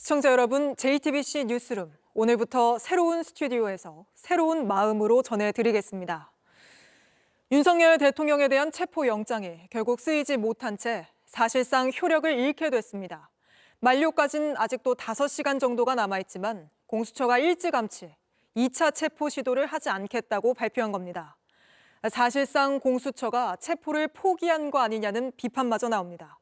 시청자 여러분, JTBC 뉴스룸 오늘부터 새로운 스튜디오에서 새로운 마음으로 전해드리겠습니다. 윤석열 대통령에 대한 체포영장이 결국 쓰이지 못한 채 사실상 효력을 잃게 됐습니다. 만료까지는 아직도 5시간 정도가 남아있지만 공수처가 일찌감치 2차 체포 시도를 하지 않겠다고 발표한 겁니다. 사실상 공수처가 체포를 포기한 거 아니냐는 비판마저 나옵니다.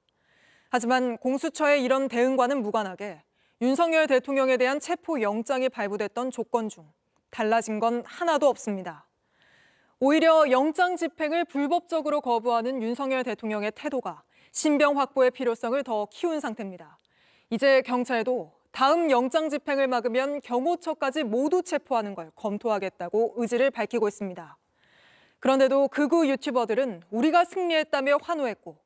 하지만 공수처의 이런 대응과는 무관하게 윤석열 대통령에 대한 체포영장이 발부됐던 조건 중 달라진 건 하나도 없습니다. 오히려 영장 집행을 불법적으로 거부하는 윤석열 대통령의 태도가 신병 확보의 필요성을 더 키운 상태입니다. 이제 경찰도 다음 영장 집행을 막으면 경호처까지 모두 체포하는 걸 검토하겠다고 의지를 밝히고 있습니다. 그런데도 극우 유튜버들은 우리가 승리했다며 환호했고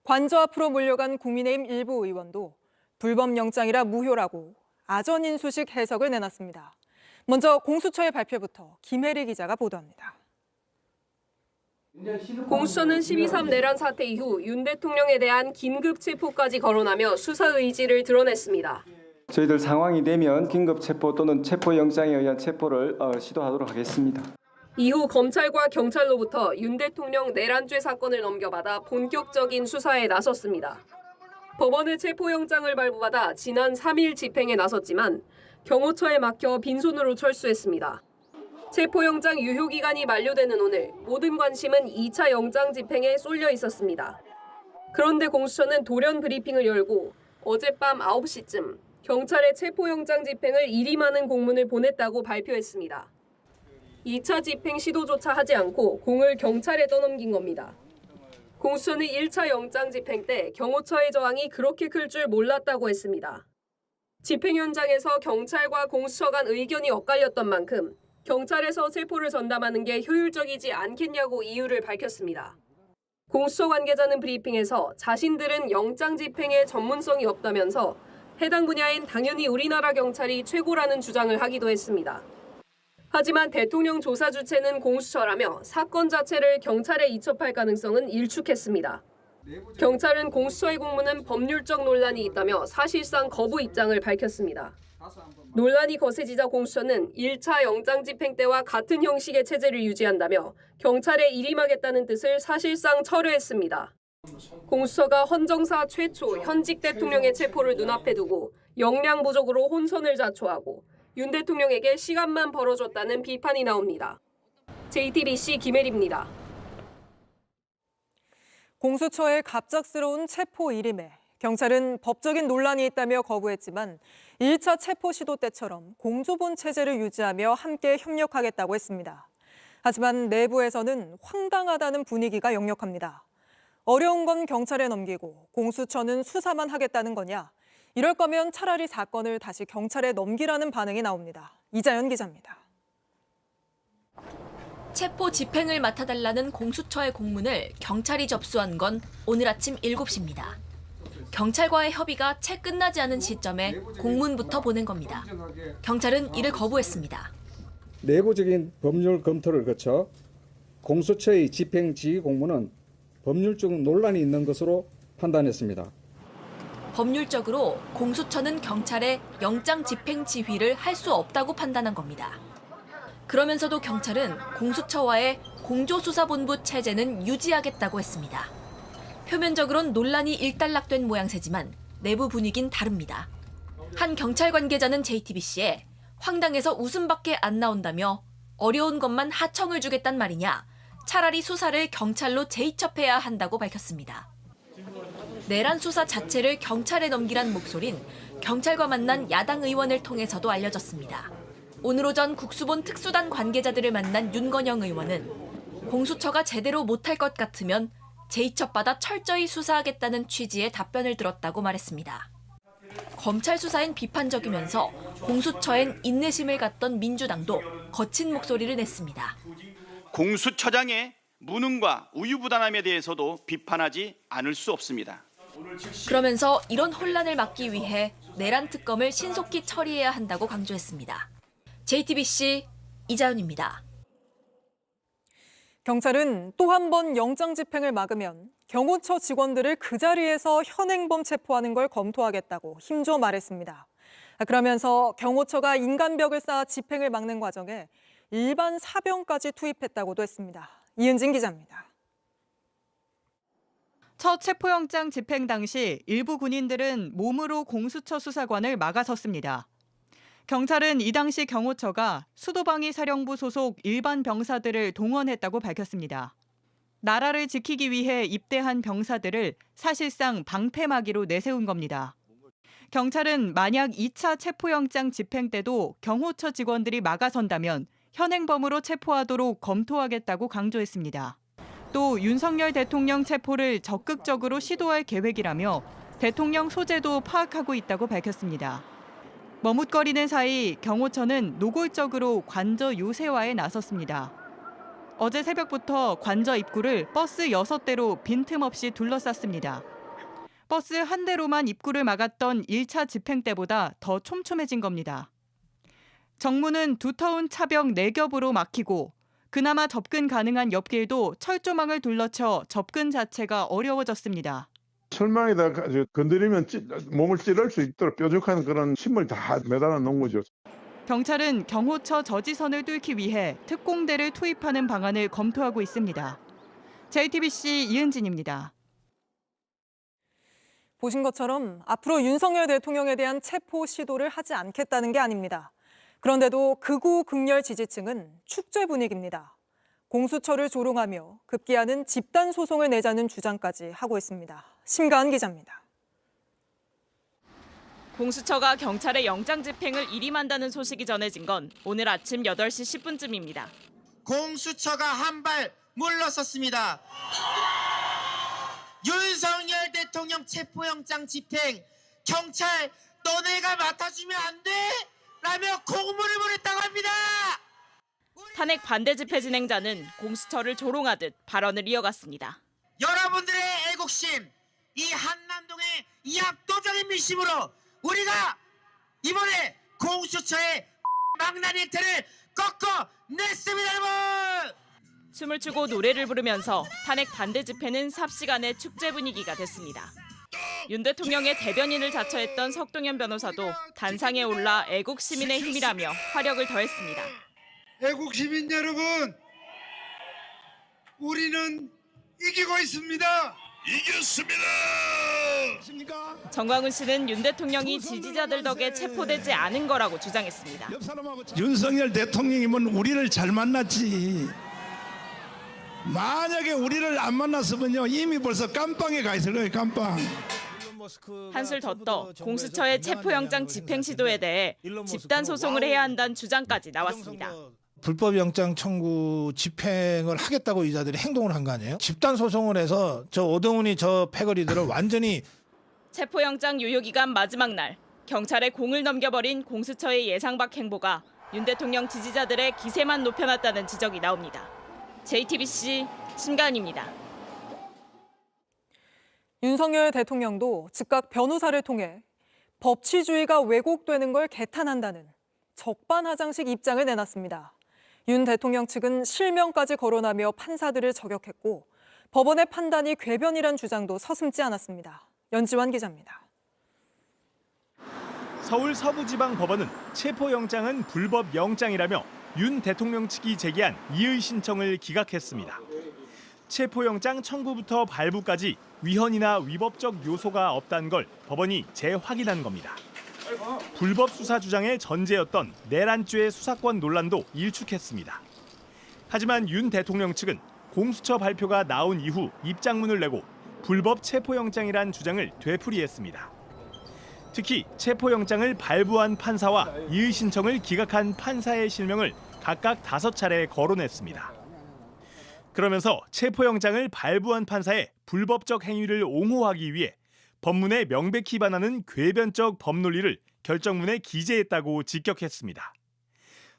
관저 앞으로 몰려간 국민의힘 일부 의원도 불법 영장이라 무효라고 아전인수식 해석을 내놨습니다. 먼저 공수처의 발표부터 김혜리 기자가 보도합니다. 공수처는 12.3 내란 사태 이후 윤 대통령에 대한 긴급 체포까지 거론하며 수사 의지를 드러냈습니다. 저희들 상황이 되면 긴급 체포 또는 체포영장에 의한 체포를 시도하도록 하겠습니다. 이후 검찰과 경찰로부터 윤 대통령 내란죄 사건을 넘겨받아 본격적인 수사에 나섰습니다. 법원의 체포영장을 발부받아 지난 3일 집행에 나섰지만 경호처에 막혀 빈손으로 철수했습니다. 체포영장 유효기간이 만료되는 오늘 모든 관심은 2차 영장 집행에 쏠려 있었습니다. 그런데 공수처는 돌연 브리핑을 열고 어젯밤 9시쯤 경찰에 체포영장 집행을 일임하는 공문을 보냈다고 발표했습니다. 2차 집행 시도조차 하지 않고 공을 경찰에 떠넘긴 겁니다. 공수처는 1차 영장 집행 때 경호처의 저항이 그렇게 클 줄 몰랐다고 했습니다. 집행 현장에서 경찰과 공수처 간 의견이 엇갈렸던 만큼 경찰에서 체포를 전담하는 게 효율적이지 않겠냐고 이유를 밝혔습니다. 공수처 관계자는 브리핑에서 자신들은 영장 집행에 전문성이 없다면서 해당 분야엔 당연히 우리나라 경찰이 최고라는 주장을 하기도 했습니다. 하지만 대통령 조사 주체는 공수처라며 사건 자체를 경찰에 이첩할 가능성은 일축했습니다. 경찰은 공수처의 공문은 법률적 논란이 있다며 사실상 거부 입장을 밝혔습니다. 논란이 거세지자 공수처는 1차 영장 집행 때와 같은 형식의 체제를 유지한다며 경찰에 일임하겠다는 뜻을 사실상 철회했습니다. 공수처가 헌정사 최초 현직 대통령의 체포를 눈앞에 두고 역량 부족으로 혼선을 자초하고 윤 대통령에게 시간만 벌어줬다는 비판이 나옵니다. JTBC 김혜리입니다. 공수처의 갑작스러운 체포 일임에 경찰은 법적인 논란이 있다며 거부했지만 1차 체포 시도 때처럼 공조본 체제를 유지하며 함께 협력하겠다고 했습니다. 하지만 내부에서는 황당하다는 분위기가 역력합니다. 어려운 건 경찰에 넘기고 공수처는 수사만 하겠다는 거냐? 이럴 거면 차라리 사건을 다시 경찰에 넘기라는 반응이 나옵니다. 이자연 기자입니다. 체포 집행을 맡아달라는 공수처의 공문을 경찰이 접수한 건 오늘 아침 7시입니다. 경찰과의 협의가 채 끝나지 않은 시점에 공문부터 보낸 겁니다. 경찰은 이를 거부했습니다. 내부적인 법률 검토를 거쳐 공수처의 집행 지휘 공문은 법률적 논란이 있는 것으로 판단했습니다. 법률적으로 공수처는 경찰에 영장 집행 지휘를 할 수 없다고 판단한 겁니다. 그러면서도 경찰은 공수처와의 공조수사본부 체제는 유지하겠다고 했습니다. 표면적으론 논란이 일단락된 모양새지만 내부 분위기는 다릅니다. 한 경찰 관계자는 JTBC에 황당해서 웃음밖에 안 나온다며 어려운 것만 하청을 주겠단 말이냐, 차라리 수사를 경찰로 재이첩해야 한다고 밝혔습니다. 내란 수사 자체를 경찰에 넘기란 목소린 경찰과 만난 야당 의원을 통해서도 알려졌습니다. 오늘 오전 국수본 특수단 관계자들을 만난 윤건영 의원은 공수처가 제대로 못할 것 같으면 재이첩받아 철저히 수사하겠다는 취지의 답변을 들었다고 말했습니다. 검찰 수사엔 비판적이면서 공수처엔 인내심을 갖던 민주당도 거친 목소리를 냈습니다. 공수처장의 무능과 우유부단함에 대해서도 비판하지 않을 수 없습니다. 그러면서 이런 혼란을 막기 위해 내란 특검을 신속히 처리해야 한다고 강조했습니다. JTBC 이자연입니다. 경찰은 또 한 번 영장 집행을 막으면 경호처 직원들을 그 자리에서 현행범 체포하는 걸 검토하겠다고 힘줘 말했습니다. 그러면서 경호처가 인간벽을 쌓아 집행을 막는 과정에 일반 사병까지 투입했다고도 했습니다. 이은진 기자입니다. 첫 체포영장 집행 당시 일부 군인들은 몸으로 공수처 수사관을 막아섰습니다. 경찰은 이 당시 경호처가 수도방위 사령부 소속 일반 병사들을 동원했다고 밝혔습니다. 나라를 지키기 위해 입대한 병사들을 사실상 방패막이로 내세운 겁니다. 경찰은 만약 2차 체포영장 집행 때도 경호처 직원들이 막아선다면 현행범으로 체포하도록 검토하겠다고 강조했습니다. 또 윤석열 대통령 체포를 적극적으로 시도할 계획이라며 대통령 소재도 파악하고 있다고 밝혔습니다. 머뭇거리는 사이 경호처는 노골적으로 관저 요새화에 나섰습니다. 어제 새벽부터 관저 입구를 버스 6대로 빈틈없이 둘러쌌습니다. 버스 한 대로만 입구를 막았던 1차 집행 때보다 더 촘촘해진 겁니다. 정문은 두터운 차벽 4겹으로 막히고 그나마 접근 가능한 옆길도 철조망을 둘러쳐 접근 자체가 어려워졌습니다. 철망에다 건드리면 몸을 찌를 수 있도록 뾰족한 그런 침을 다 매달아 놓은 거죠. 경찰은 경호처 저지선을 뚫기 위해 특공대를 투입하는 방안을 검토하고 있습니다. JTBC 이은진입니다. 보신 것처럼 앞으로 윤석열 대통령에 대한 체포 시도를 하지 않겠다는 게 아닙니다. 그런데도 극우 극렬 지지층은 축제 분위기입니다. 공수처를 조롱하며 급기야는 집단 소송을 내자는 주장까지 하고 있습니다. 심가은 기자입니다. 공수처가 경찰의 영장 집행을 일임한다는 소식이 전해진 건 오늘 아침 8시 10분쯤입니다. 공수처가 한 발 물러섰습니다. 윤석열 대통령 체포영장 집행, 경찰 너네가 맡아주면 안 돼? 라며 공문을 보냈다고 합니다. 탄핵 반대 집회 진행자는 공수처를 조롱하듯 발언을 이어갔습니다. 여러분들의 애국심, 이 한남동의 이 압도적인 민심으로 우리가 이번에 공수처의 망나니 행태를 꺾어냈습니다, 여러분! 춤을 추고 노래를 부르면서 탄핵 반대 집회는 삽시간에 축제 분위기가 됐습니다. 윤 대통령의 대변인을 자처했던 석동현 변호사도 단상에 올라 애국 시민의 힘이라며 화력을 더했습니다. 애국 시민 여러분, 우리는 이기고 있습니다. 이겼습니다. 정광훈 씨는 윤 대통령이 지지자들 덕에 체포되지 않은 거라고 주장했습니다. 윤석열 대통령이면 우리를 잘 만났지. 만약에 우리를 안 만났으면요 이미 벌써 깜빵에 가 있을 거예요. 깜빵. 한술 더 떠 공수처의 체포영장 집행 시도에 대해 집단 소송을 해야 한다는 주장까지 나왔습니다. 불법 영장 청구 집행을 하겠다고 이자들이 행동을 한 거 아니에요? 집단 소송을 해서 저 오동훈이 저 패거리들을 완전히 체포영장 유효기간 마지막 날 경찰에 공을 넘겨버린 공수처의 예상 밖 행보가 윤 대통령 지지자들의 기세만 높여놨다는 지적이 나옵니다. JTBC 심가은입니다. 윤석열 대통령도 즉각 변호사를 통해 법치주의가 왜곡되는 걸 개탄한다는 적반하장식 입장을 내놨습니다. 윤 대통령 측은 실명까지 거론하며 판사들을 저격했고 법원의 판단이 궤변이란 주장도 서슴지 않았습니다. 연지환 기자입니다. 서울 서부지방법원은 체포영장은 불법 영장이라며 윤 대통령 측이 제기한 이의 신청을 기각했습니다. 체포영장 청구부터 발부까지 위헌이나 위법적 요소가 없다는 걸 법원이 재확인한 겁니다. 불법 수사 주장의 전제였던 내란죄 수사권 논란도 일축했습니다. 하지만 윤 대통령 측은 공수처 발표가 나온 이후 입장문을 내고 불법 체포영장이란 주장을 되풀이했습니다. 특히 체포영장을 발부한 판사와 이의 신청을 기각한 판사의 실명을 각각 5차례 거론했습니다. 그러면서 체포영장을 발부한 판사의 불법적 행위를 옹호하기 위해 법문에 명백히 반하는 궤변적 법논리를 결정문에 기재했다고 직격했습니다.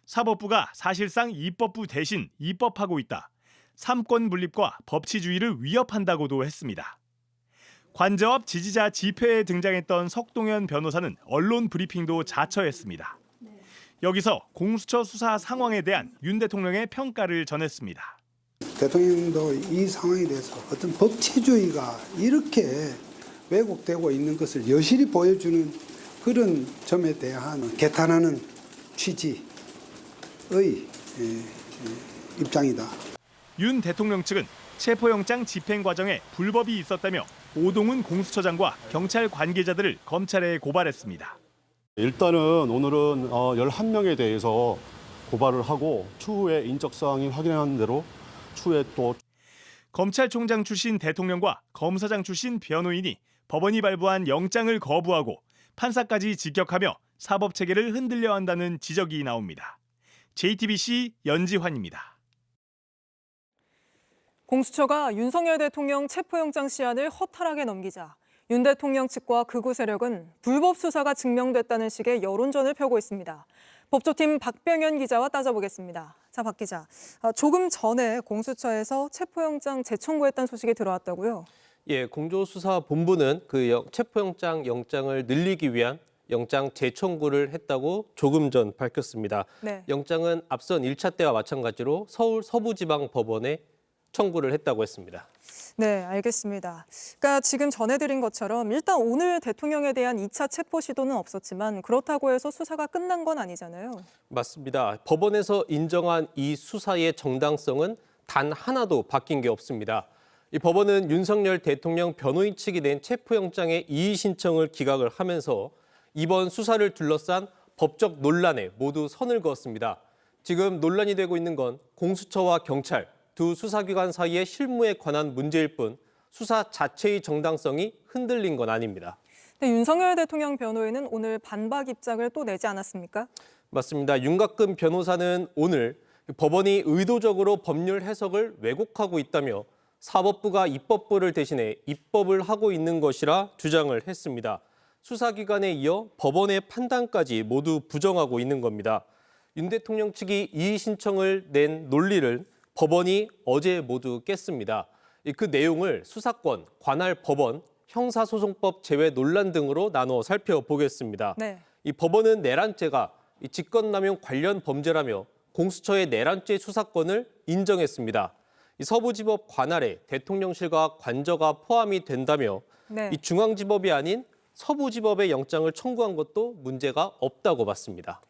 사법부가 사실상 입법부 대신 입법하고 있다. 삼권 분립과 법치주의를 위협한다고도 했습니다. 관저 앞 지지자 집회에 등장했던 석동현 변호사는 언론 브리핑도 자처했습니다. 여기서 공수처 수사 상황에 대한 윤 대통령의 평가를 전했습니다. 대통령도 이 상황에 대해서 어떤 법치주의가 이렇게 왜곡되고 있는 것을 여실히 보여주는 그런 점에 대한 개탄하는 취지의 입장이다. 윤 대통령 측은 체포영장 집행 과정에 불법이 있었다며 오동훈 공수처장과 경찰 관계자들을 검찰에 고발했습니다. 일단은 오늘은 11명에 대해서 고발을 하고 추후에 인적 사항이 확인한 대로 추후에 또 검찰총장 출신 대통령과 검사장 출신 변호인이 법원이 발부한 영장을 거부하고 판사까지 직격하며 사법체계를 흔들려 한다는 지적이 나옵니다. JTBC 연지환입니다. 공수처가 윤석열 대통령 체포영장 시한을 허탈하게 넘기자 윤 대통령 측과 극우 세력은 불법 수사가 증명됐다는 식의 여론전을 펴고 있습니다. 법조팀 박병현 기자와 따져보겠습니다. 자, 박 기자. 조금 전에 공수처에서 체포영장 재청구했다는 소식이 들어왔다고요? 예, 공조수사본부는 그 체포영장 영장을 늘리기 위한 영장 재청구를 했다고 조금 전 밝혔습니다. 네. 영장은 앞선 1차 때와 마찬가지로 서울 서부지방법원에 청구를 했다고 했습니다. 네, 알겠습니다. 그러니까 지금 전해드린 것처럼 일단 오늘 대통령에 대한 2차 체포 시도는 없었지만 그렇다고 해서 수사가 끝난 건 아니잖아요. 맞습니다. 법원에서 인정한 이 수사의 정당성은 단 하나도 바뀐 게 없습니다. 이 법원은 윤석열 대통령 변호인 측이 낸 체포영장의 이의 신청을 기각을 하면서 이번 수사를 둘러싼 법적 논란에 모두 선을 그었습니다. 지금 논란이 되고 있는 건 공수처와 경찰 두 수사기관 사이의 실무에 관한 문제일 뿐 수사 자체의 정당성이 흔들린 건 아닙니다. 근데 윤석열 대통령 변호인은 오늘 반박 입장을 또 내지 않았습니까? 맞습니다. 윤곽근 변호사는 오늘 법원이 의도적으로 법률 해석을 왜곡하고 있다며 사법부가 입법부를 대신해 입법을 하고 있는 것이라 주장을 했습니다. 수사기관에 이어 법원의 판단까지 모두 부정하고 있는 겁니다. 윤 대통령 측이 이의 신청을 낸 논리를 법원이 어제 모두 깼습니다. 그 내용을 수사권, 관할 법원, 형사소송법 제외 논란 등으로 나눠 살펴보겠습니다. 네. 이 법원은 내란죄가 직권남용 관련 범죄라며 공수처의 내란죄 수사권을 인정했습니다. 이 서부지법 관할에 대통령실과 관저가 포함이 된다며 네. 이 중앙지법이 아닌 서부지법의 영장을 청구한 것도 문제가 없다고 봤습니다.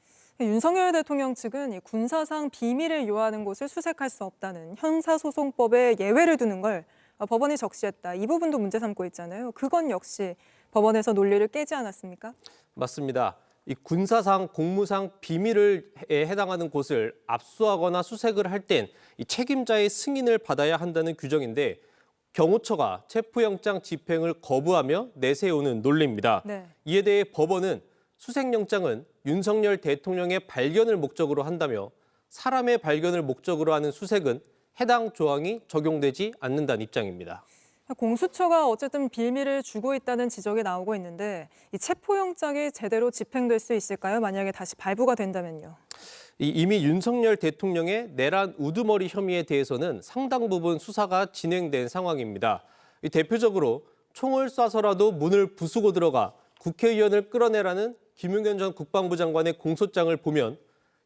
윤석열 대통령 측은 이 군사상 비밀을 요하는 곳을 수색할 수 없다는 형사소송법에 예외를 두는 걸 법원이 적시했다. 이 부분도 문제 삼고 있잖아요. 그건 역시 법원에서 논리를 깨지 않았습니까? 맞습니다. 이 군사상, 공무상 비밀에 해당하는 곳을 압수하거나 수색을 할 땐 이 책임자의 승인을 받아야 한다는 규정인데 경호처가 체포영장 집행을 거부하며 내세우는 논리입니다. 네. 이에 대해 법원은 수색영장은 윤석열 대통령의 발견을 목적으로 한다며 사람의 발견을 목적으로 하는 수색은 해당 조항이 적용되지 않는다는 입장입니다. 공수처가 어쨌든 비밀을 주고 있다는 지적이 나오고 있는데 이 체포영장이 제대로 집행될 수 있을까요? 만약에 다시 발부가 된다면요. 이미 윤석열 대통령의 내란 우두머리 혐의에 대해서는 상당 부분 수사가 진행된 상황입니다. 대표적으로 총을 쏴서라도 문을 부수고 들어가 국회의원을 끌어내라는 김용현 전 국방부 장관의 공소장을 보면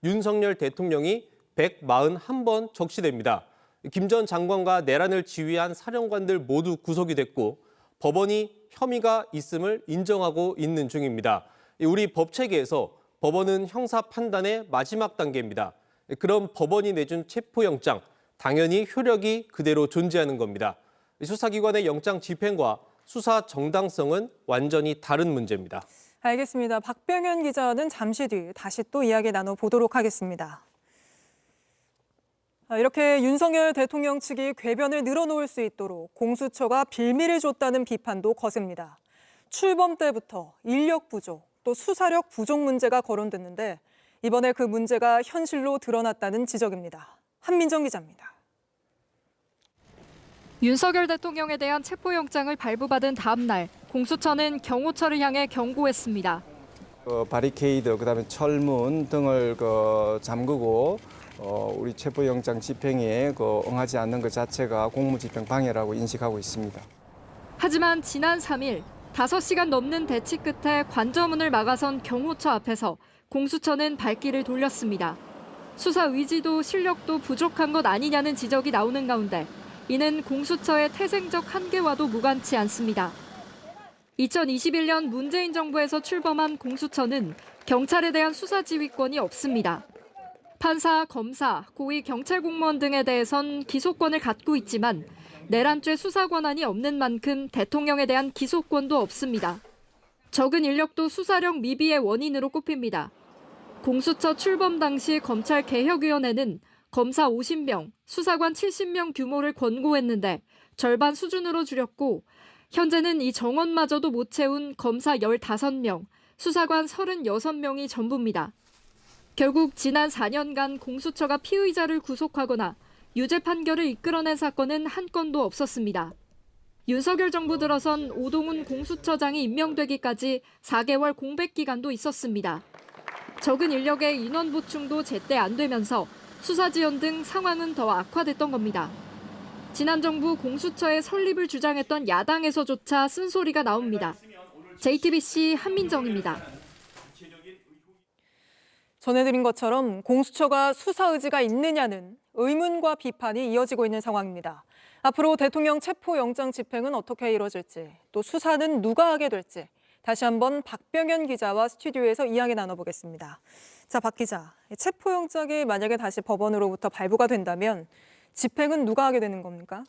윤석열 대통령이 141번 적시됩니다. 김 전 장관과 내란을 지휘한 사령관들 모두 구속이 됐고 법원이 혐의가 있음을 인정하고 있는 중입니다. 우리 법체계에서 법원은 형사 판단의 마지막 단계입니다. 그럼 법원이 내준 체포영장, 당연히 효력이 그대로 존재하는 겁니다. 수사기관의 영장 집행과 수사 정당성은 완전히 다른 문제입니다. 알겠습니다. 박병현 기자는 잠시 뒤 다시 또 이야기 나눠보도록 하겠습니다. 이렇게 윤석열 대통령 측이 궤변을 늘어놓을 수 있도록 공수처가 빌미를 줬다는 비판도 거셉니다. 출범 때부터 인력 부족, 또 수사력 부족 문제가 거론됐는데 이번에 그 문제가 현실로 드러났다는 지적입니다. 한민정 기자입니다. 윤석열 대통령에 대한 체포영장을 발부받은 다음 날 공수처는 경호처를 향해 경고했습니다. 바리케이드, 그다음에 철문 등을 잠그고 우리 체포영장 집행에 응하지 않는 것 자체가 공무집행 방해라고 인식하고 있습니다. 하지만 지난 3일 5시간 넘는 대치 끝에 관저문을 막아선 경호처 앞에서 공수처는 발길을 돌렸습니다. 수사 의지도 실력도 부족한 것 아니냐는 지적이 나오는 가운데 이는 공수처의 태생적 한계와도 무관치 않습니다. 2021년 문재인 정부에서 출범한 공수처는 경찰에 대한 수사 지휘권이 없습니다. 판사, 검사, 고위 경찰 공무원 등에 대해선 기소권을 갖고 있지만 내란죄 수사 권한이 없는 만큼 대통령에 대한 기소권도 없습니다. 적은 인력도 수사력 미비의 원인으로 꼽힙니다. 공수처 출범 당시 검찰개혁위원회는 검사 50명, 수사관 70명 규모를 권고했는데 절반 수준으로 줄였고 현재는 이 정원마저도 못 채운 검사 15명, 수사관 36명이 전부입니다. 결국 지난 4년간 공수처가 피의자를 구속하거나 유죄 판결을 이끌어낸 사건은 한 건도 없었습니다. 윤석열 정부 들어선 오동훈 공수처장이 임명되기까지 4개월 공백 기간도 있었습니다. 적은 인력의 인원 보충도 제때 안 되면서 수사 지연 등 상황은 더 악화됐던 겁니다. 지난 정부 공수처의 설립을 주장했던 야당에서조차 쓴소리가 나옵니다. JTBC 한민정입니다. 전해드린 것처럼 공수처가 수사 의지가 있느냐는 의문과 비판이 이어지고 있는 상황입니다. 앞으로 대통령 체포영장 집행은 어떻게 이뤄질지, 또 수사는 누가 하게 될지 다시 한번 박병현 기자와 스튜디오에서 이야기 나눠보겠습니다. 자, 박 기자, 체포영장이 만약에 다시 법원으로부터 발부가 된다면 집행은 누가 하게 되는 겁니까?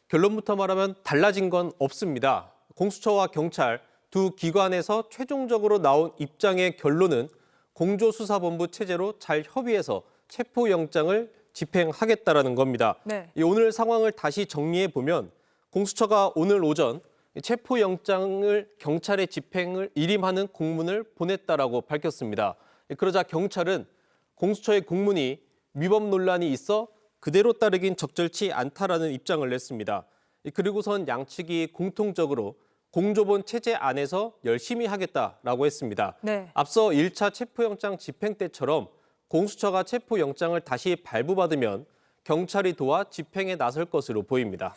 결론부터 말하면 달라진 건 없습니다. 공수처와 경찰 두 기관에서 최종적으로 나온 입장의 결론은 공조수사본부 체제로 잘 협의해서 체포영장을 집행하겠다라는 겁니다. 네. 오늘 상황을 다시 정리해 보면 공수처가 오늘 오전 체포영장을 경찰에 집행을 일임하는 공문을 보냈다라고 밝혔습니다. 그러자 경찰은 공수처의 공문이 위법 논란이 있어 그대로 따르긴 적절치 않다라는 입장을 냈습니다. 그리고선 양측이 공통적으로 공조본 체제 안에서 열심히 하겠다라고 했습니다. 네. 앞서 1차 체포영장 집행 때처럼 공수처가 체포영장을 다시 발부받으면 경찰이 도와 집행에 나설 것으로 보입니다.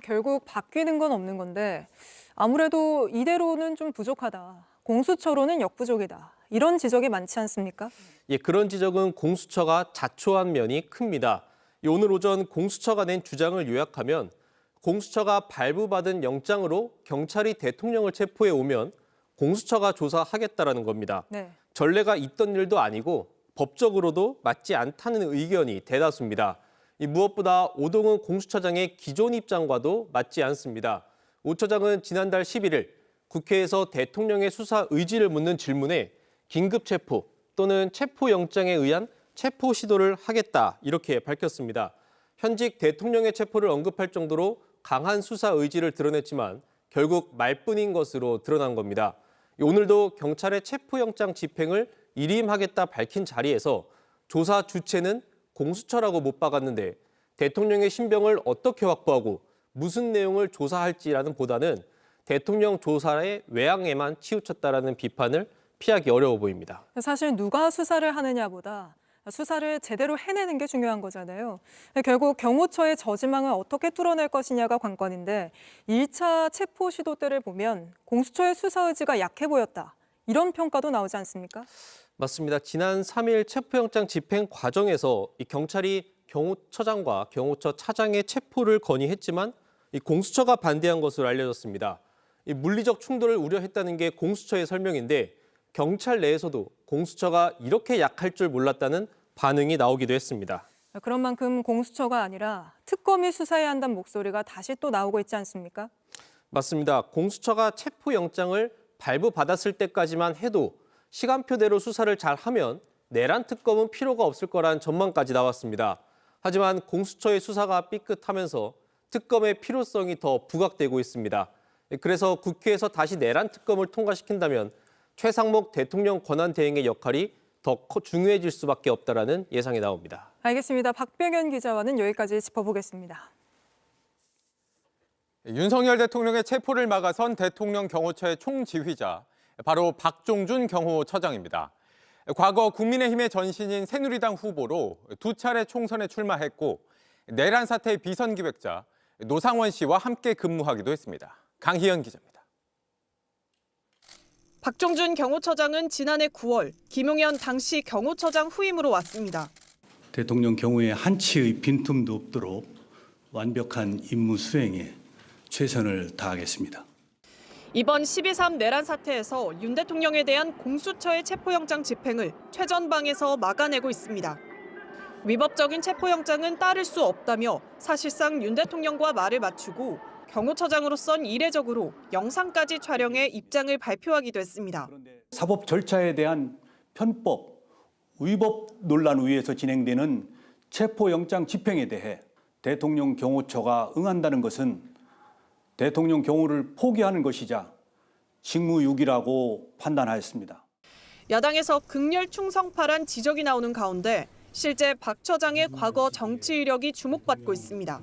결국 바뀌는 건 없는 건데 아무래도 이대로는 좀 부족하다. 공수처로는 역부족이다. 이런 지적이 많지 않습니까? 예, 그런 지적은 공수처가 자초한 면이 큽니다. 오늘 오전 공수처가 낸 주장을 요약하면 공수처가 발부받은 영장으로 경찰이 대통령을 체포해 오면 공수처가 조사하겠다라는 겁니다. 네. 전례가 있던 일도 아니고 법적으로도 맞지 않다는 의견이 대다수입니다. 무엇보다 오동훈 공수처장의 기존 입장과도 맞지 않습니다. 오 처장은 지난달 11일 국회에서 대통령의 수사 의지를 묻는 질문에 긴급 체포 또는 체포영장에 의한 체포 시도를 하겠다 이렇게 밝혔습니다. 현직 대통령의 체포를 언급할 정도로 강한 수사 의지를 드러냈지만 결국 말뿐인 것으로 드러난 겁니다. 오늘도 경찰의 체포영장 집행을 일임하겠다 밝힌 자리에서 조사 주체는 공수처라고 못 박았는데 대통령의 신병을 어떻게 확보하고 무슨 내용을 조사할지라는 보다는 대통령 조사의 외양에만 치우쳤다라는 비판을 피하기 어려워 보입니다. 사실 누가 수사를 하느냐보다 수사를 제대로 해내는 게 중요한 거잖아요. 결국 경호처의 저지망을 어떻게 뚫어낼 것이냐가 관건인데 1차 체포 시도 때를 보면 공수처의 수사 의지가 약해 보였다. 이런 평가도 나오지 않습니까? 맞습니다. 지난 3일 체포영장 집행 과정에서 이 경찰이 경호처장과 경호처 차장의 체포를 건의했지만 이 공수처가 반대한 것으로 알려졌습니다. 이 물리적 충돌을 우려했다는 게 공수처의 설명인데 경찰 내에서도 공수처가 이렇게 약할 줄 몰랐다는 반응이 나오기도 했습니다. 그런 만큼 공수처가 아니라 특검이 수사해야 한다는 목소리가 다시 또 나오고 있지 않습니까? 맞습니다. 공수처가 체포영장을 발부받았을 때까지만 해도 시간표대로 수사를 잘하면 내란 특검은 필요가 없을 거란 전망까지 나왔습니다. 하지만 공수처의 수사가 삐끗하면서 특검의 필요성이 더 부각되고 있습니다. 그래서 국회에서 다시 내란 특검을 통과시킨다면 최상목 대통령 권한 대행의 역할이 더 중요해질 수밖에 없다라는 예상이 나옵니다. 알겠습니다. 박병현 기자와는 여기까지 짚어보겠습니다. 윤석열 대통령의 체포를 막아선 대통령 경호처의 총지휘자, 바로 박종준 경호처장입니다. 과거 국민의힘의 전신인 새누리당 후보로 2차례 총선에 출마했고 내란 사태의 비선기획자 노상원 씨와 함께 근무하기도 했습니다. 강희연 기자입니다. 박종준 경호처장은 지난해 9월 김용현 당시 경호처장 후임으로 왔습니다. 대통령 경호에 한치의 빈틈도 없도록 완벽한 임무 수행에 최선을 다하겠습니다. 이번 12.3 내란 사태에서 윤 대통령에 대한 공수처의 체포영장 집행을 최전방에서 막아내고 있습니다. 위법적인 체포영장은 따를 수 없다며 사실상 윤 대통령과 말을 맞추고 경호처장으로선 이례적으로 영상까지 촬영해 입장을 발표하기도 했습니다. 사법 절차에 대한 편법, 위법 논란 위에서 진행되는 체포영장 집행에 대해 대통령 경호처가 응한다는 것은 대통령 경호를 포기하는 것이자 직무유기라고 판단하였습니다. 야당에서 극렬 충성파란 지적이 나오는 가운데 실제 박 처장의 과거 정치 이력이 주목받고 있습니다.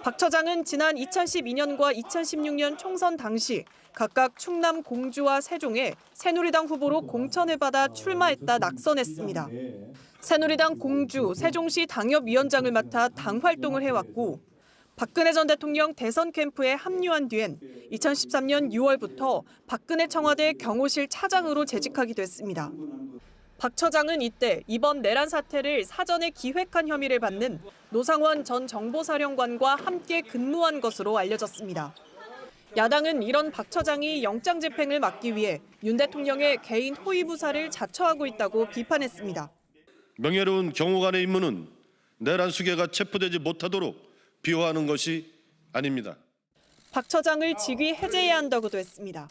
박 처장은 지난 2012년과 2016년 총선 당시 각각 충남 공주와 세종에 새누리당 후보로 공천을 받아 출마했다 낙선했습니다. 새누리당 공주, 세종시 당협위원장을 맡아 당 활동을 해왔고 박근혜 전 대통령 대선 캠프에 합류한 뒤엔 2013년 6월부터 박근혜 청와대 경호실 차장으로 재직하기도 했습니다. 박 처장은 이때 이번 내란 사태를 사전에 기획한 혐의를 받는 노상원 전 정보사령관과 함께 근무한 것으로 알려졌습니다. 야당은 이런 박 처장이 영장 집행을 막기 위해 윤 대통령의 개인 호위 부사를 자처하고 있다고 비판했습니다. 명예로운 경호관의 임무는 내란 수괴가 체포되지 못하도록 비호하는 것이 아닙니다. 박 처장을 직위 해제해야 한다고도 했습니다.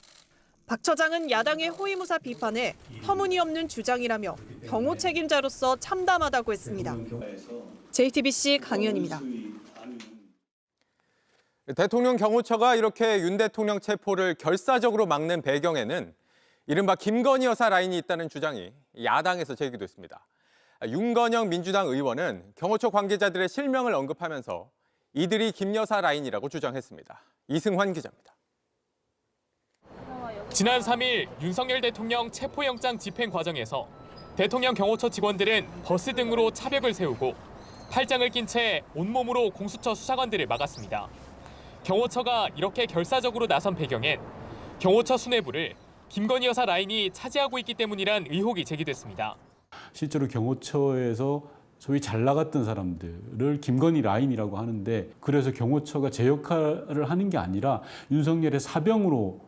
박 처장은 야당의 호위무사 비판에 터무니없는 주장이라며 경호 책임자로서 참담하다고 했습니다. JTBC 강희연입니다. 대통령 경호처가 이렇게 윤 대통령 체포를 결사적으로 막는 배경에는 이른바 김건희 여사 라인이 있다는 주장이 야당에서 제기됐습니다. 윤건영 민주당 의원은 경호처 관계자들의 실명을 언급하면서 이들이 김 여사 라인이라고 주장했습니다. 이승환 기자입니다. 지난 3일 윤석열 대통령 체포영장 집행 과정에서 대통령 경호처 직원들은 버스 등으로 차벽을 세우고 팔짱을 낀 채 온몸으로 공수처 수사관들을 막았습니다. 경호처가 이렇게 결사적으로 나선 배경엔 경호처 수뇌부를 김건희 여사 라인이 차지하고 있기 때문이란 의혹이 제기됐습니다. 실제로 경호처에서 소위 잘 나갔던 사람들을 김건희 라인이라고 하는데 그래서 경호처가 제 역할을 하는 게 아니라 윤석열의 사병으로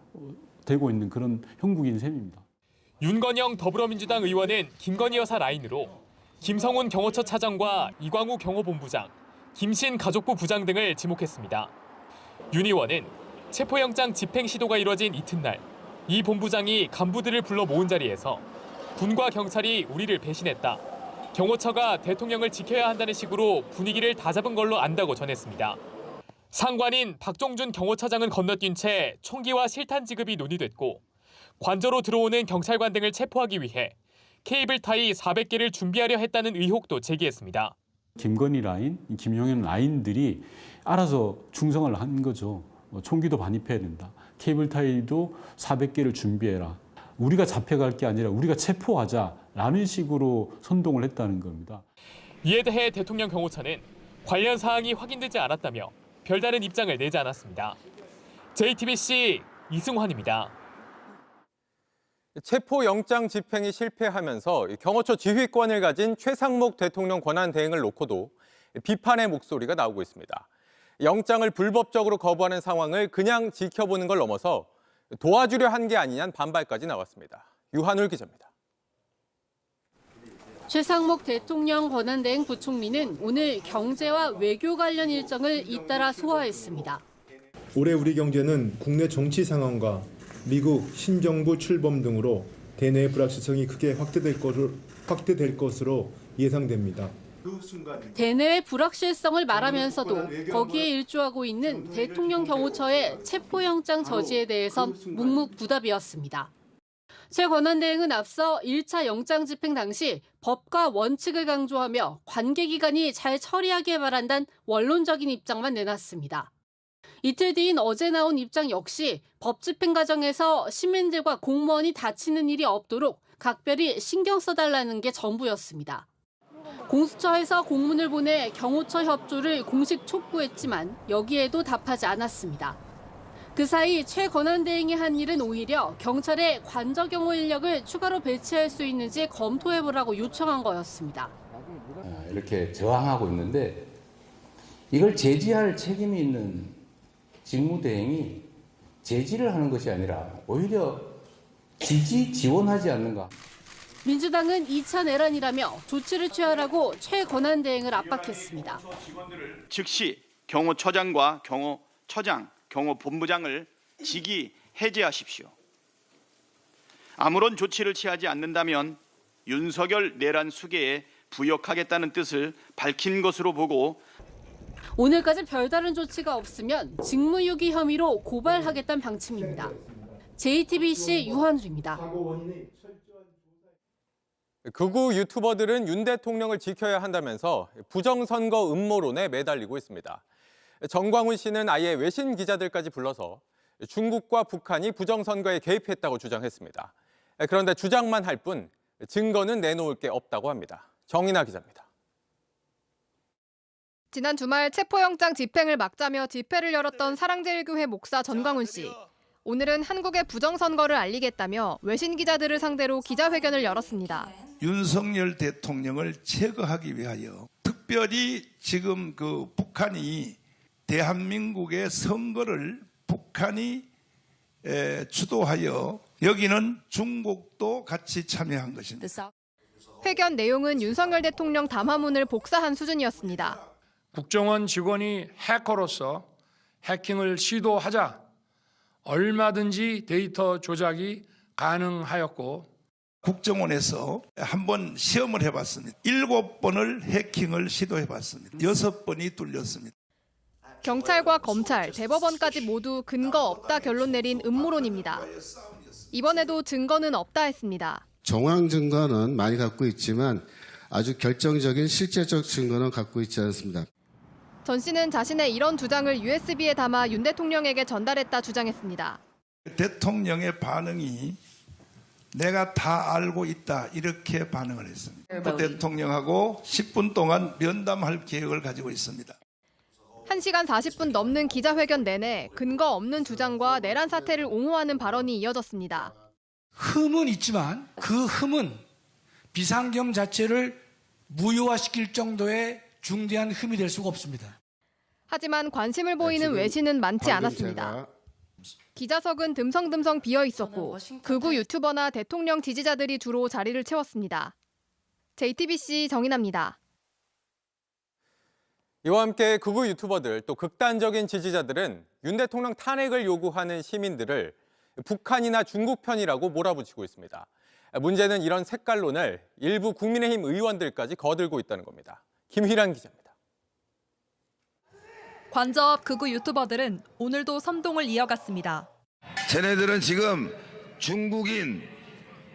되고 있는 그런 형국인 셈입니다. 윤건영 더불어민주당 의원은 김건희 여사 라인으로 김성훈 경호처 차장과 이광우 경호본부장, 김신 가족부 부장 등을 지목했습니다. 윤 의원은 체포영장 집행 시도가 이뤄진 이튿날 이 본부장이 간부들을 불러 모은 자리에서 군과 경찰이 우리를 배신했다. 경호처가 대통령을 지켜야 한다는 식으로 분위기를 다잡은 걸로 안다고 전했습니다. 상관인 박종준 경호처장은 건너뛴 채 총기와 실탄 지급이 논의됐고 관저로 들어오는 경찰관 등을 체포하기 위해 케이블 타이 400개를 준비하려 했다는 의혹도 제기했습니다. 김건희 라인, 김용현 라인들이 알아서 충성을 한 거죠. 총기도 반입해야 된다. 케이블 타이도 400개를 준비해라. 우리가 잡혀갈 게 아니라 우리가 체포하자라는 식으로 선동을 했다는 겁니다. 이에 대해 대통령 경호처는 관련 사항이 확인되지 않았다며 별다른 입장을 내지 않았습니다. JTBC 이승환입니다. 체포영장 집행이 실패하면서 경호처 지휘권을 가진 최상목 대통령 권한 대행을 놓고도 비판의 목소리가 나오고 있습니다. 영장을 불법적으로 거부하는 상황을 그냥 지켜보는 걸 넘어서 도와주려 한 게 아니냐는 반발까지 나왔습니다. 유한울 기자입니다. 최상목 대통령 권한대행 부총리는 오늘 경제와 외교 관련 일정을 잇따라 소화했습니다. 올해 우리 경제는 국내 정치 상황과 미국 신정부 출범 등으로 대내 불확실성이 크게 확대될 것으로 예상됩니다. 대내의 불확실성을 말하면서도 거기에 일조하고 있는 대통령 경호처의 체포영장 저지에 대해선 묵묵부답이었습니다. 최 권한대행은 앞서 1차 영장 집행 당시 법과 원칙을 강조하며 관계기관이 잘 처리하길 바란다는 원론적인 입장만 내놨습니다. 이틀 뒤인 어제 나온 입장 역시 법 집행 과정에서 시민들과 공무원이 다치는 일이 없도록 각별히 신경 써달라는 게 전부였습니다. 공수처에서 공문을 보내 경호처 협조를 공식 촉구했지만 여기에도 답하지 않았습니다. 그 사이 최 권한대행이 한 일은 오히려 경찰에 관저 경호 인력을 추가로 배치할 수 있는지 검토해보라고 요청한 거였습니다. 이렇게 저항하고 있는데 이걸 제지할 책임이 있는 직무대행이 제지를 하는 것이 아니라 오히려 지지, 지원하지 않는가. 민주당은 2차 내란이라며 조치를 취하라고 최권한대행을 압박했습니다. 즉시 경호처장과 경호처장, 경호본부장을 직위 해제하십시오. 아무런 조치를 취하지 않는다면 윤석열 내란 수계에 부역하겠다는 뜻을 밝힌 것으로 보고 오늘까지 별다른 조치가 없으면 직무유기 혐의로 고발하겠다는 방침입니다. JTBC 유한울입니다. 극우 유튜버들은 윤 대통령을 지켜야 한다면서 부정선거 음모론에 매달리고 있습니다. 정광훈 씨는 아예 외신 기자들까지 불러서 중국과 북한이 부정선거에 개입했다고 주장했습니다. 그런데 주장만 할 뿐 증거는 내놓을 게 없다고 합니다. 정인아 기자입니다. 지난 주말 체포영장 집행을 막자며 집회를 열었던 사랑제일교회 목사 전광훈 씨. 오늘은 한국의 부정선거를 알리겠다며 외신 기자들을 상대로 기자회견을 열었습니다. 윤석열 대통령을 제거하기 위하여 특별히 지금 그 북한이 대한민국의 선거를 북한이 주도하여 여기는 중국도 같이 참여한 것입니다. 회견 내용은 윤석열 대통령 담화문을 복사한 수준이었습니다. 국정원 직원이 해커로서 해킹을 시도하자 얼마든지 데이터 조작이 가능하였고 국정원에서 한번 시험을 해봤습니다. 7번을 해킹을 시도해봤습니다. 6번이 뚫렸습니다. 경찰과 검찰, 대법원까지 모두 근거 없다 결론 내린 음모론입니다. 이번에도 증거는 없다 했습니다. 정황 증거는 많이 갖고 있지만 아주 결정적인 실제적 증거는 갖고 있지 않습니다. 전 씨는 자신의 이런 주장을 USB에 담아 윤 대통령에게 전달했다 주장했습니다. 대통령의 반응이 내가 다 알고 있다 이렇게 반응을 했습니다. 대통령하고 10분 동안 면담할 계획을 가지고 있습니다. 1시간 40분 넘는 기자회견 내내 근거 없는 주장과 내란 사태를 옹호하는 발언이 이어졌습니다. 흠은 있지만 그 흠은 비상경 자체를 무효화시킬 정도의 중대한 흠이 될 수가 없습니다. 하지만 관심을 보이는 외신은 많지 않았습니다. 기자석은 듬성듬성 비어 있었고 극우 유튜버나 대통령 지지자들이 주로 자리를 채웠습니다. JTBC 정인아입니다. 이와 함께 극우 유튜버들 또 극단적인 지지자들은 윤 대통령 탄핵을 요구하는 시민들을 북한이나 중국 편이라고 몰아붙이고 있습니다. 문제는 이런 색깔론을 일부 국민의힘 의원들까지 거들고 있다는 겁니다. 김희란 기자입니다. 관저업 극우 유튜버들은 오늘도 선동을 이어갔습니다. 쟤네들은 지금 중국인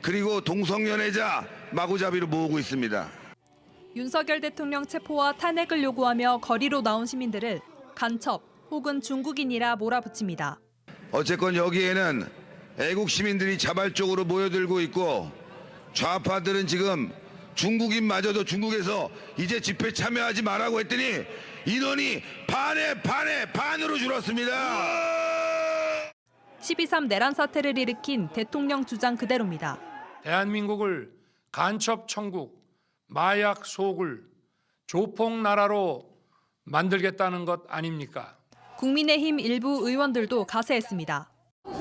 그리고 동성연애자 마구잡이로 모으고 있습니다. 윤석열 대통령 체포와 탄핵을 요구하며 거리로 나온 시민들을 간첩 혹은 중국인이라 몰아붙입니다. 어쨌건 여기에는 애국 시민들이 자발적으로 모여들고 있고 좌파들은 지금 중국인마저도 중국에서 이제 집회 참여하지 말라고 했더니 인원이 반으로 줄었습니다. 12.3 내란 사태를 일으킨 대통령 주장 그대로입니다. 대한민국을 간첩 천국, 마약 소굴, 조폭 나라로 만들겠다는 것 아닙니까? 국민의힘 일부 의원들도 가세했습니다.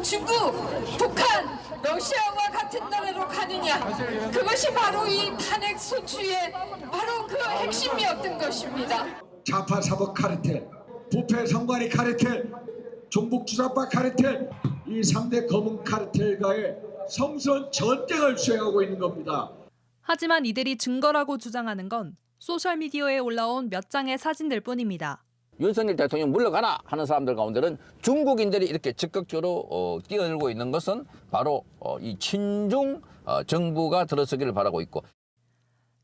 중국, 북한, 러시아와 같은 나라로 가느냐. 그것이 바로 이 탄핵 소추의 바로 그 핵심이었던 것입니다. 좌파 사법 카르텔, 부패 성관이 카르텔, 종북 주사파 카르텔, 이 3대 검은 카르텔과의 성스러운 전쟁을 수행하고 있는 겁니다. 하지만 이들이 증거라고 주장하는 건 소셜미디어에 올라온 몇 장의 사진들 뿐입니다. 윤석열 대통령 물러가라 하는 사람들 가운데는 중국인들이 이렇게 적극적으로 뛰어들고 있는 것은 바로 이 친중 정부가 들어서기를 바라고 있고.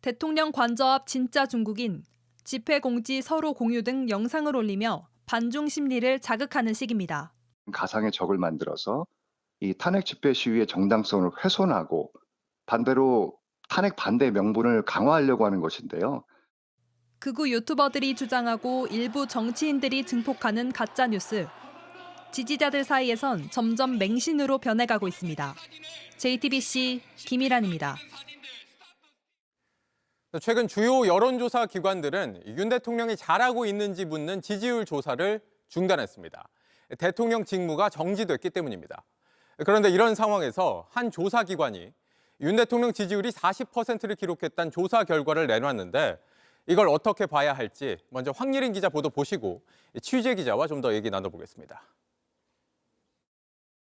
대통령 관저 앞 진짜 중국인, 집회 공지 서로 공유 등 영상을 올리며 반중 심리를 자극하는 식입니다. 가상의 적을 만들어서 이 탄핵 집회 시위의 정당성을 훼손하고 반대로 탄핵 반대 명분을 강화하려고 하는 것인데요. 극우 유튜버들이 주장하고 일부 정치인들이 증폭하는 가짜 뉴스. 지지자들 사이에선 점점 맹신으로 변해가고 있습니다. JTBC 김희란입니다. 최근 주요 여론조사 기관들은 윤 대통령이 잘하고 있는지 묻는 지지율 조사를 중단했습니다. 대통령 직무가 정지됐기 때문입니다. 그런데 이런 상황에서 한 조사기관이 윤 대통령 지지율이 40%를 기록했다는 조사 결과를 내놨는데 이걸 어떻게 봐야 할지 먼저 황예린 기자 보도 보시고 취재 기자와 좀 더 얘기 나눠보겠습니다.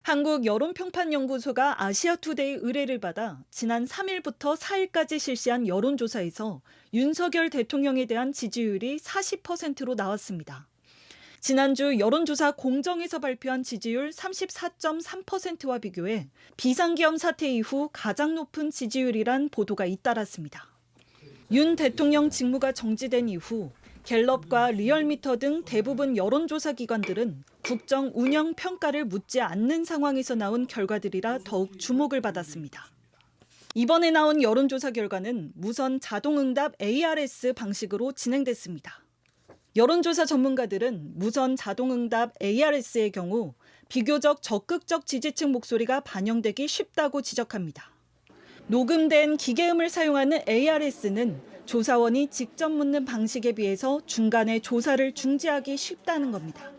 한국여론평판연구소가 아시아투데이 의뢰를 받아 지난 3일부터 4일까지 실시한 여론조사에서 윤석열 대통령에 대한 지지율이 40%로 나왔습니다. 지난주 여론조사 공정에서 발표한 지지율 34.3%와 비교해 비상계엄 사태 이후 가장 높은 지지율이란 보도가 잇따랐습니다. 윤 대통령 직무가 정지된 이후 갤럽과 리얼미터 등 대부분 여론조사 기관들은 국정 운영 평가를 묻지 않는 상황에서 나온 결과들이라 더욱 주목을 받았습니다. 이번에 나온 여론조사 결과는 무선 자동응답 ARS 방식으로 진행됐습니다. 여론조사 전문가들은 무선 자동응답 ARS의 경우 비교적 적극적 지지층 목소리가 반영되기 쉽다고 지적합니다. 녹음된 기계음을 사용하는 ARS는 조사원이 직접 묻는 방식에 비해서 중간에 조사를 중지하기 쉽다는 겁니다.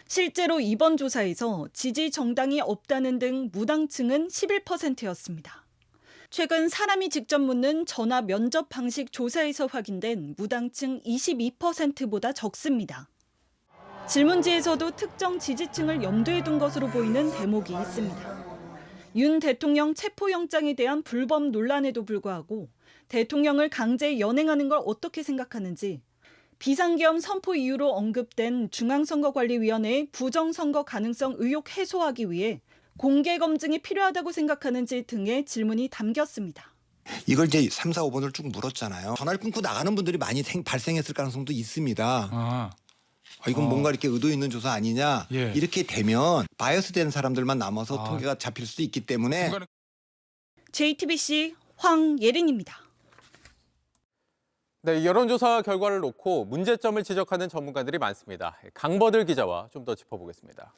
실제로 이번 조사에서 지지 정당이 없다는 등 무당층은 11%였습니다. 최근 사람이 직접 묻는 전화 면접 방식 조사에서 확인된 무당층 22%보다 적습니다. 질문지에서도 특정 지지층을 염두에 둔 것으로 보이는 대목이 있습니다. 윤 대통령 체포영장에 대한 불법 논란에도 불구하고 대통령을 강제 연행하는 걸 어떻게 생각하는지, 비상계엄 선포 이유로 언급된 중앙선거관리위원회의 부정선거 가능성 의혹 해소하기 위해 공개 검증이 필요하다고 생각하는지 등의 질문이 담겼습니다. 이걸 이제 3, 4, 5번을 쭉 물었잖아요. 전화를 끊고 나가는 분들이 많이 발생했을 가능성도 있습니다. 이건 뭔가 이렇게 의도 있는 조사 아니냐. 예. 이렇게 되면 바이어스 된 사람들만 남아서 통계가 잡힐 수도 있기 때문에. JTBC 황예린입니다. 네, 이 여론조사 결과를 놓고 문제점을 지적하는 전문가들이 많습니다. 강버들 기자와 좀 더 짚어보겠습니다.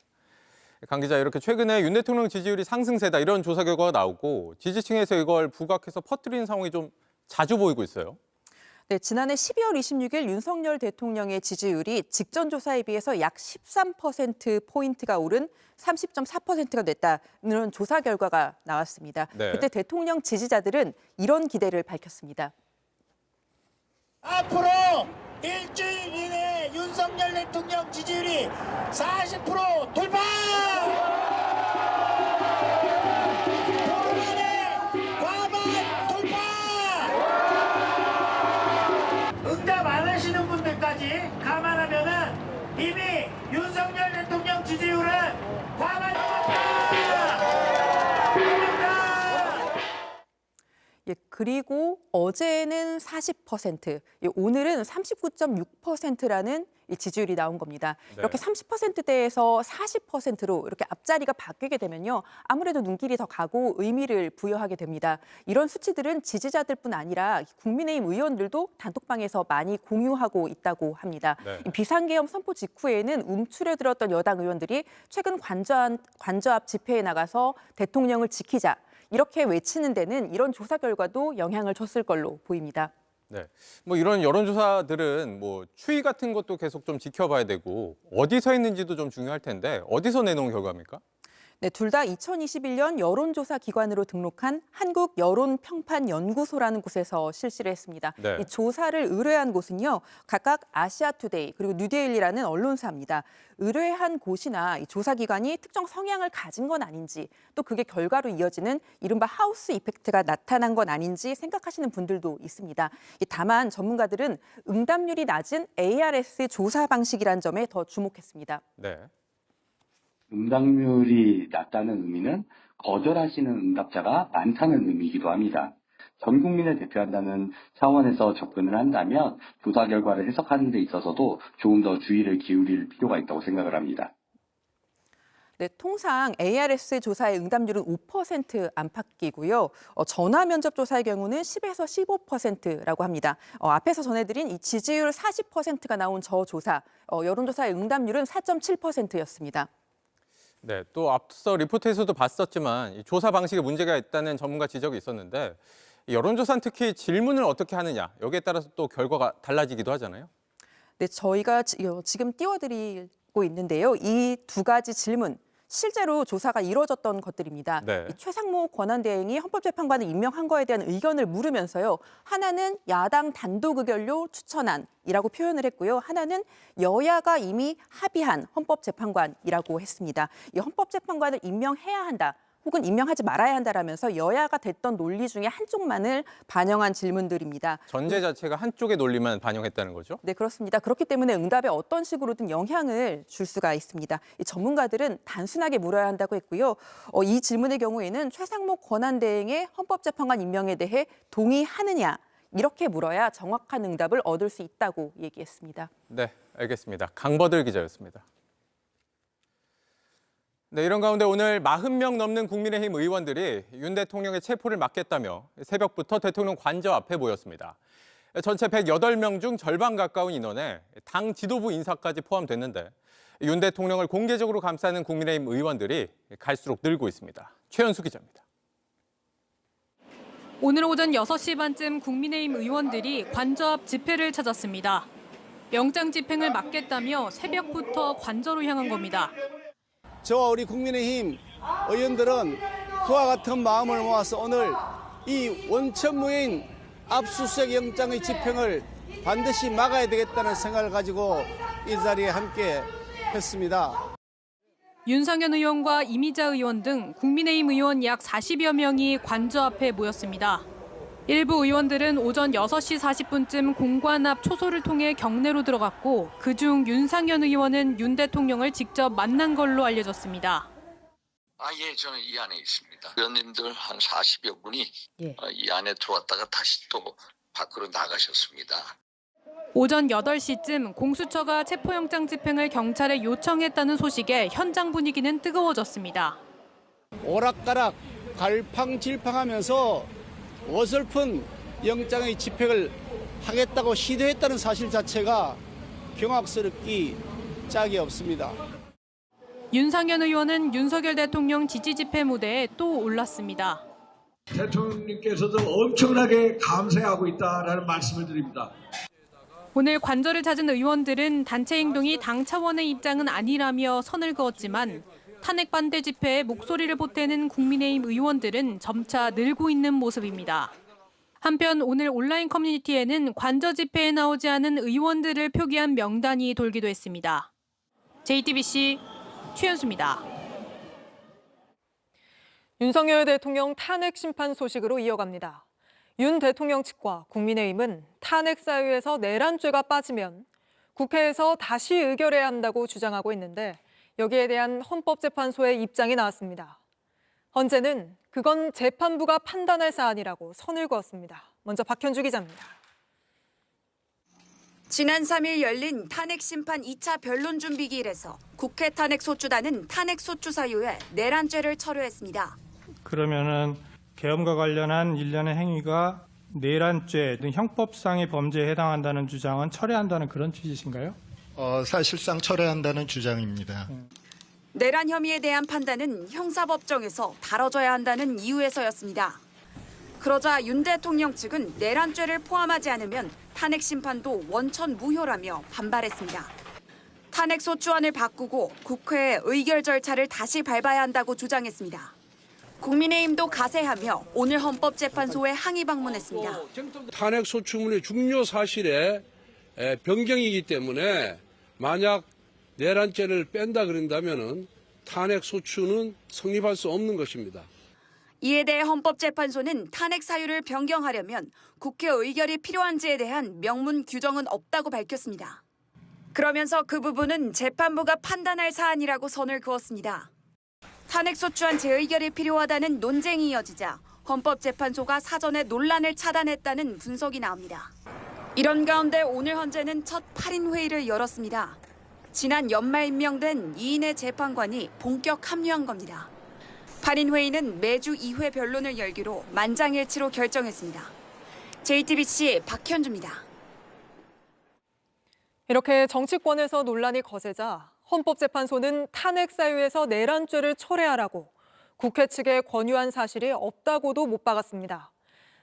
강 기자, 이렇게 최근에 윤 대통령 지지율이 상승세다 이런 조사 결과가 나오고 지지층에서 이걸 부각해서 퍼뜨리는 상황이 좀 자주 보이고 있어요. 네, 지난해 12월 26일 윤석열 대통령의 지지율이 직전 조사에 비해서 약 13%포인트가 오른 30.4%가 됐다는 조사 결과가 나왔습니다. 네. 그때 대통령 지지자들은 이런 기대를 밝혔습니다. 앞으로 일주일 이내에 윤석열 대통령 지지율이 40% 돌파! 보름 이내 과반 돌파! 응답 안 하시는 분들까지 감안하면은 이미 윤석열 대통령 지지율은 과반 예, 그리고 어제는 40%, 오늘은 39.6%라는 지지율이 나온 겁니다. 네. 이렇게 30%대에서 40%로 이렇게 앞자리가 바뀌게 되면요, 아무래도 눈길이 더 가고 의미를 부여하게 됩니다. 이런 수치들은 지지자들뿐 아니라 국민의힘 의원들도 단톡방에서 많이 공유하고 있다고 합니다. 네. 이 비상계엄 선포 직후에는 움츠려 들었던 여당 의원들이 최근 관저 앞 집회에 나가서 대통령을 지키자, 이렇게 외치는 데는 이런 조사 결과도 영향을 줬을 걸로 보입니다. 네, 뭐 이런 여론조사들은 뭐 추이 같은 것도 계속 좀 지켜봐야 되고 어디서 했는지도 좀 중요할 텐데 어디서 내놓은 결과입니까? 네, 둘 다 2021년 여론조사 기관으로 등록한 한국여론평판연구소라는 곳에서 실시를 했습니다. 네. 이 조사를 의뢰한 곳은요, 각각 아시아투데이 그리고 뉴데일리라는 언론사입니다. 의뢰한 곳이나 이 조사기관이 특정 성향을 가진 건 아닌지, 또 그게 결과로 이어지는 이른바 하우스 이펙트가 나타난 건 아닌지 생각하시는 분들도 있습니다. 다만 전문가들은 응답률이 낮은 ARS 조사 방식이란 점에 더 주목했습니다. 네. 응답률이 낮다는 의미는 거절하시는 응답자가 많다는 의미이기도 합니다. 전 국민을 대표한다는 차원에서 접근을 한다면 조사 결과를 해석하는 데 있어서도 조금 더 주의를 기울일 필요가 있다고 생각을 합니다. 네, 통상 ARS 조사의 응답률은 5% 안팎이고요. 전화 면접 조사의 경우는 10에서 15%라고 합니다. 앞에서 전해드린 이 지지율 40%가 나온 저 조사, 여론조사의 응답률은 4.7%였습니다. 네, 또 앞서 리포트에서도 봤었지만 이 조사 방식에 문제가 있다는 전문가 지적이 있었는데 여론조사는 특히 질문을 어떻게 하느냐, 여기에 따라서 또 결과가 달라지기도 하잖아요. 네, 저희가 지금 띄워드릴 받고 있는데요. 이 두 가지 질문. 실제로 조사가 이루어졌던 것들입니다. 네. 이 최상무 권한대행이 헌법재판관을 임명한 거에 대한 의견을 물으면서요. 하나는 야당 단독 의결로 추천안이라고 표현을 했고요. 하나는 여야가 이미 합의한 헌법재판관이라고 했습니다. 이 헌법재판관을 임명해야 한다. 혹은 임명하지 말아야 한다라면서 여야가 됐던 논리 중에 한쪽만을 반영한 질문들입니다. 전제 자체가 한쪽의 논리만 반영했다는 거죠? 네, 그렇습니다. 그렇기 때문에 응답에 어떤 식으로든 영향을 줄 수가 있습니다. 이 전문가들은 단순하게 물어야 한다고 했고요. 이 질문의 경우에는 최상무 권한대행의 헌법재판관 임명에 대해 동의하느냐 이렇게 물어야 정확한 응답을 얻을 수 있다고 얘기했습니다. 네, 알겠습니다. 강버들 기자였습니다. 네, 이런 가운데 오늘 40명 넘는 국민의힘 의원들이 윤 대통령의 체포를 막겠다며 새벽부터 대통령 관저 앞에 모였습니다. 전체 108명 중 절반 가까운 인원에 당 지도부 인사까지 포함됐는데 윤 대통령을 공개적으로 감싸는 국민의힘 의원들이 갈수록 늘고 있습니다. 최현수 기자입니다. 오늘 오전 6시 반쯤 국민의힘 의원들이 관저 앞 집회를 찾았습니다. 영장 집행을 막겠다며 새벽부터 관저로 향한 겁니다. 저와 우리 국민의힘 의원들은 그와 같은 마음을 모아서 오늘 이 원천무인 압수수색 영장의 집행을 반드시 막아야 되겠다는 생각을 가지고 이 자리에 함께 했습니다. 윤상현 의원과 이미자 의원 등 국민의힘 의원 약 40여 명이 관저 앞에 모였습니다. 일부 의원들은 오전 6시 40분쯤 공관 앞 초소를 통해 경내로 들어갔고 그중 윤상현 의원은 윤 대통령을 직접 만난 걸로 알려졌습니다. 예, 저는 이 안에 있습니다. 의원님들 한 40여 분이 이 안에 들어왔다가 다시 또 밖으로 나가셨습니다. 오전 8시쯤 공수처가 체포영장 집행을 경찰에 요청했다는 소식에 현장 분위기는 뜨거워졌습니다. 오락가락 갈팡질팡하면서 어설픈 영장의 집행을 하겠다고 시도했다는 사실 자체가 경악스럽기 짝이 없습니다. 윤상현 의원은 윤석열 대통령 지지 집회 무대에 또 올랐습니다. 대통령님께서도 엄청나게 감사하고 있다라는 말씀을 드립니다. 오늘 관저를 찾은 의원들은 단체 행동이 당 차원의 입장은 아니라며 선을 그었지만 탄핵 반대 집회에 목소리를 보태는 국민의힘 의원들은 점차 늘고 있는 모습입니다. 한편 오늘 온라인 커뮤니티에는 관저 집회에 나오지 않은 의원들을 표기한 명단이 돌기도 했습니다. JTBC 최현수입니다. 윤석열 대통령 탄핵 심판 소식으로 이어갑니다. 윤 대통령 측과 국민의힘은 탄핵 사유에서 내란죄가 빠지면 국회에서 다시 의결해야 한다고 주장하고 있는데 여기에 대한 헌법재판소의 입장이 나왔습니다. 헌재는 그건 재판부가 판단할 사안이라고 선을 그었습니다. 먼저 박현주 기자입니다. 지난 3일 열린 탄핵심판 2차 변론준비기일에서 국회 탄핵소추단은 탄핵소추 사유에 내란죄를 철회했습니다. 그러면은 계엄과 관련한 일련의 행위가 내란죄 등 형법상의 범죄에 해당한다는 주장은 철회한다는 그런 취지신가요? 사실상 철회한다는 주장입니다. 내란 혐의에 대한 판단은 형사법정에서 다뤄져야 한다는 이유에서였습니다. 그러자 윤 대통령 측은 내란죄를 포함하지 않으면 탄핵 심판도 원천 무효라며 반발했습니다. 탄핵 소추안을 바꾸고 국회의 의결 절차를 다시 밟아야 한다고 주장했습니다. 국민의힘도 가세하며 오늘 헌법재판소에 항의 방문했습니다. 탄핵 소추문의 중요 사실에 변경이기 때문에 만약 내란죄를 뺀다 그런다면은 탄핵 소추는 성립할 수 없는 것입니다. 이에 대해 헌법재판소는 탄핵 사유를 변경하려면 국회 의결이 필요한지에 대한 명문 규정은 없다고 밝혔습니다. 그러면서 그 부분은 재판부가 판단할 사안이라고 선을 그었습니다. 탄핵소추안 재의결이 필요하다는 논쟁이 이어지자 헌법재판소가 사전에 논란을 차단했다는 분석이 나옵니다. 이런 가운데 오늘 헌재는 첫 8인 회의를 열었습니다. 지난 연말 임명된 2인의 재판관이 본격 합류한 겁니다. 8인 회의는 매주 2회 변론을 열기로 만장일치로 결정했습니다. JTBC 박현주입니다. 이렇게 정치권에서 논란이 거세자 헌법재판소는 탄핵 사유에서 내란죄를 철회하라고 국회 측에 권유한 사실이 없다고도 못 박았습니다.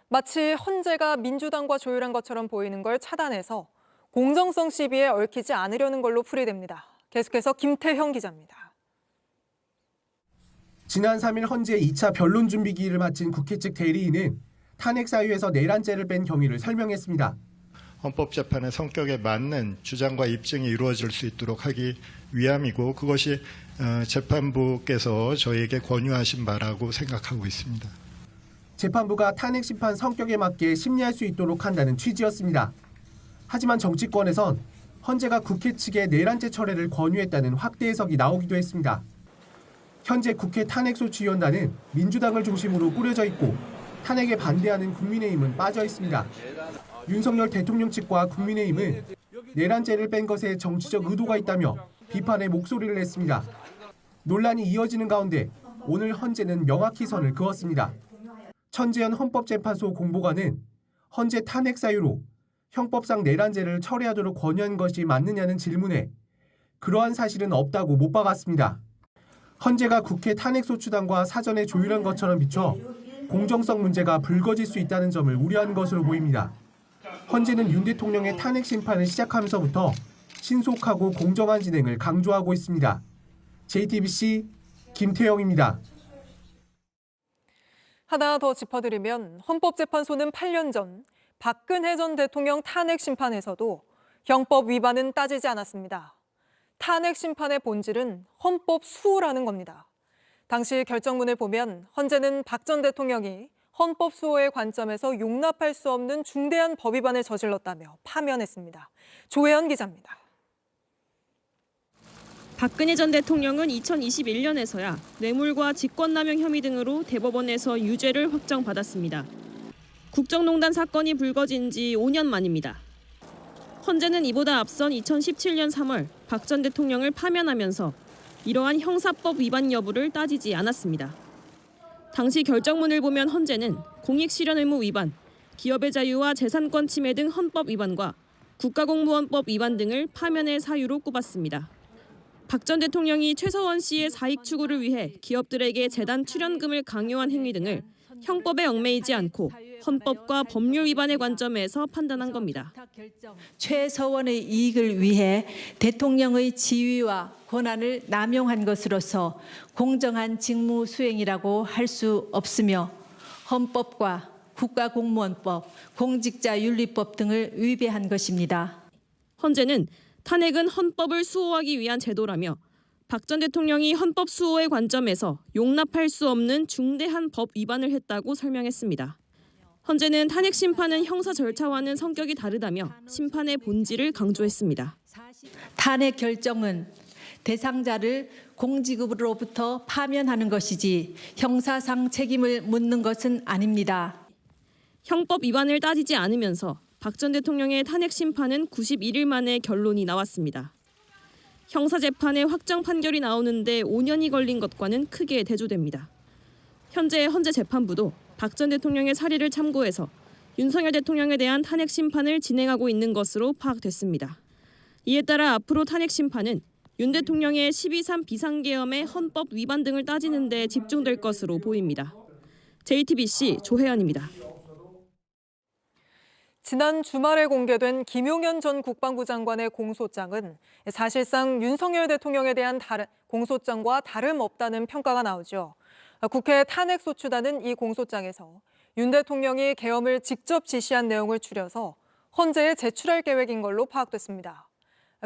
마치 헌재가 민주당과 조율한 것처럼 보이는 걸 차단해서 공정성 시비에 얽히지 않으려는 걸로 풀이됩니다. 계속해서 김태형 기자입니다. 지난 3일 헌재 2차 변론 준비기일을 마친 국회 측 대리인은 탄핵 사유에서 내란죄를 뺀 경위를 설명했습니다. 헌법재판의 성격에 맞는 주장과 입증이 이루어질 수 있도록 하기 위함이고 그것이 재판부께서 저희에게 권유하신 바라고 생각하고 있습니다. 재판부가 탄핵 심판 성격에 맞게 심리할 수 있도록 한다는 취지였습니다. 하지만 정치권에선 헌재가 국회 측에 내란죄 철회를 권유했다는 확대 해석이 나오기도 했습니다. 현재 국회 탄핵소추위원단은 민주당을 중심으로 꾸려져 있고 탄핵에 반대하는 국민의힘은 빠져 있습니다. 윤석열 대통령 측과 국민의힘은 내란죄를 뺀 것에 정치적 의도가 있다며 비판의 목소리를 냈습니다. 논란이 이어지는 가운데 오늘 헌재는 명확히 선을 그었습니다. 천재현 헌법재판소 공보관은 헌재 탄핵 사유로 형법상 내란죄를 철회하도록 권유한 것이 맞느냐는 질문에 그러한 사실은 없다고 못 박았습니다. 헌재가 국회 탄핵소추단과 사전에 조율한 것처럼 비춰 공정성 문제가 불거질 수 있다는 점을 우려한 것으로 보입니다. 헌재는 윤 대통령의 탄핵 심판을 시작하면서부터 신속하고 공정한 진행을 강조하고 있습니다. JTBC 김태영입니다. 하나 더 짚어드리면 헌법재판소는 8년 전 박근혜 전 대통령 탄핵 심판에서도 형법 위반은 따지지 않았습니다. 탄핵 심판의 본질은 헌법 수호라는 겁니다. 당시 결정문을 보면 헌재는 박 전 대통령이 헌법 수호의 관점에서 용납할 수 없는 중대한 법 위반을 저질렀다며 파면했습니다. 조혜연 기자입니다. 박근혜 전 대통령은 2021년에서야 뇌물과 직권남용 혐의 등으로 대법원에서 유죄를 확정받았습니다. 국정농단 사건이 불거진 지 5년 만입니다. 헌재는 이보다 앞선 2017년 3월 박 전 대통령을 파면하면서 이러한 형사법 위반 여부를 따지지 않았습니다. 당시 결정문을 보면 헌재는 공익실현의무 위반, 기업의 자유와 재산권 침해 등 헌법 위반과 국가공무원법 위반 등을 파면의 사유로 꼽았습니다. 박 전 대통령이 최서원 씨의 사익 추구를 위해 기업들에게 재단 출연금을 강요한 행위 등을 형법에 얽매이지 않고 헌법과 법률 위반의 관점에서 판단한 겁니다. 최서원의 이익을 위해 대통령의 지위와 권한을 남용한 것으로서 공정한 직무 수행이라고 할 수 없으며 헌법과 국가공무원법, 공직자윤리법 등을 위배한 것입니다. 헌재는 탄핵은 헌법을 수호하기 위한 제도라며 박 전 대통령이 헌법 수호의 관점에서 용납할 수 없는 중대한 법 위반을 했다고 설명했습니다. 헌재는 탄핵 심판은 형사 절차와는 성격이 다르다며 심판의 본질을 강조했습니다. 탄핵 결정은 대상자를 공직으로부터 파면하는 것이지 형사상 책임을 묻는 것은 아닙니다. 형법 위반을 따지지 않으면서 박 전 대통령의 탄핵 심판은 91일 만에 결론이 나왔습니다. 형사재판의 확정 판결이 나오는데 5년이 걸린 것과는 크게 대조됩니다. 현재 헌재 재판부도 박 전 대통령의 사례를 참고해서 윤석열 대통령에 대한 탄핵 심판을 진행하고 있는 것으로 파악됐습니다. 이에 따라 앞으로 탄핵 심판은 윤 대통령의 12.3 비상계엄의 헌법 위반 등을 따지는 데 집중될 것으로 보입니다. JTBC 조혜연입니다. 지난 주말에 공개된 김용현 전 국방부 장관의 공소장은 사실상 윤석열 대통령에 대한 공소장과 다름없다는 평가가 나오죠. 국회 탄핵소추단은 이 공소장에서 윤 대통령이 계엄을 직접 지시한 내용을 추려서 헌재에 제출할 계획인 걸로 파악됐습니다.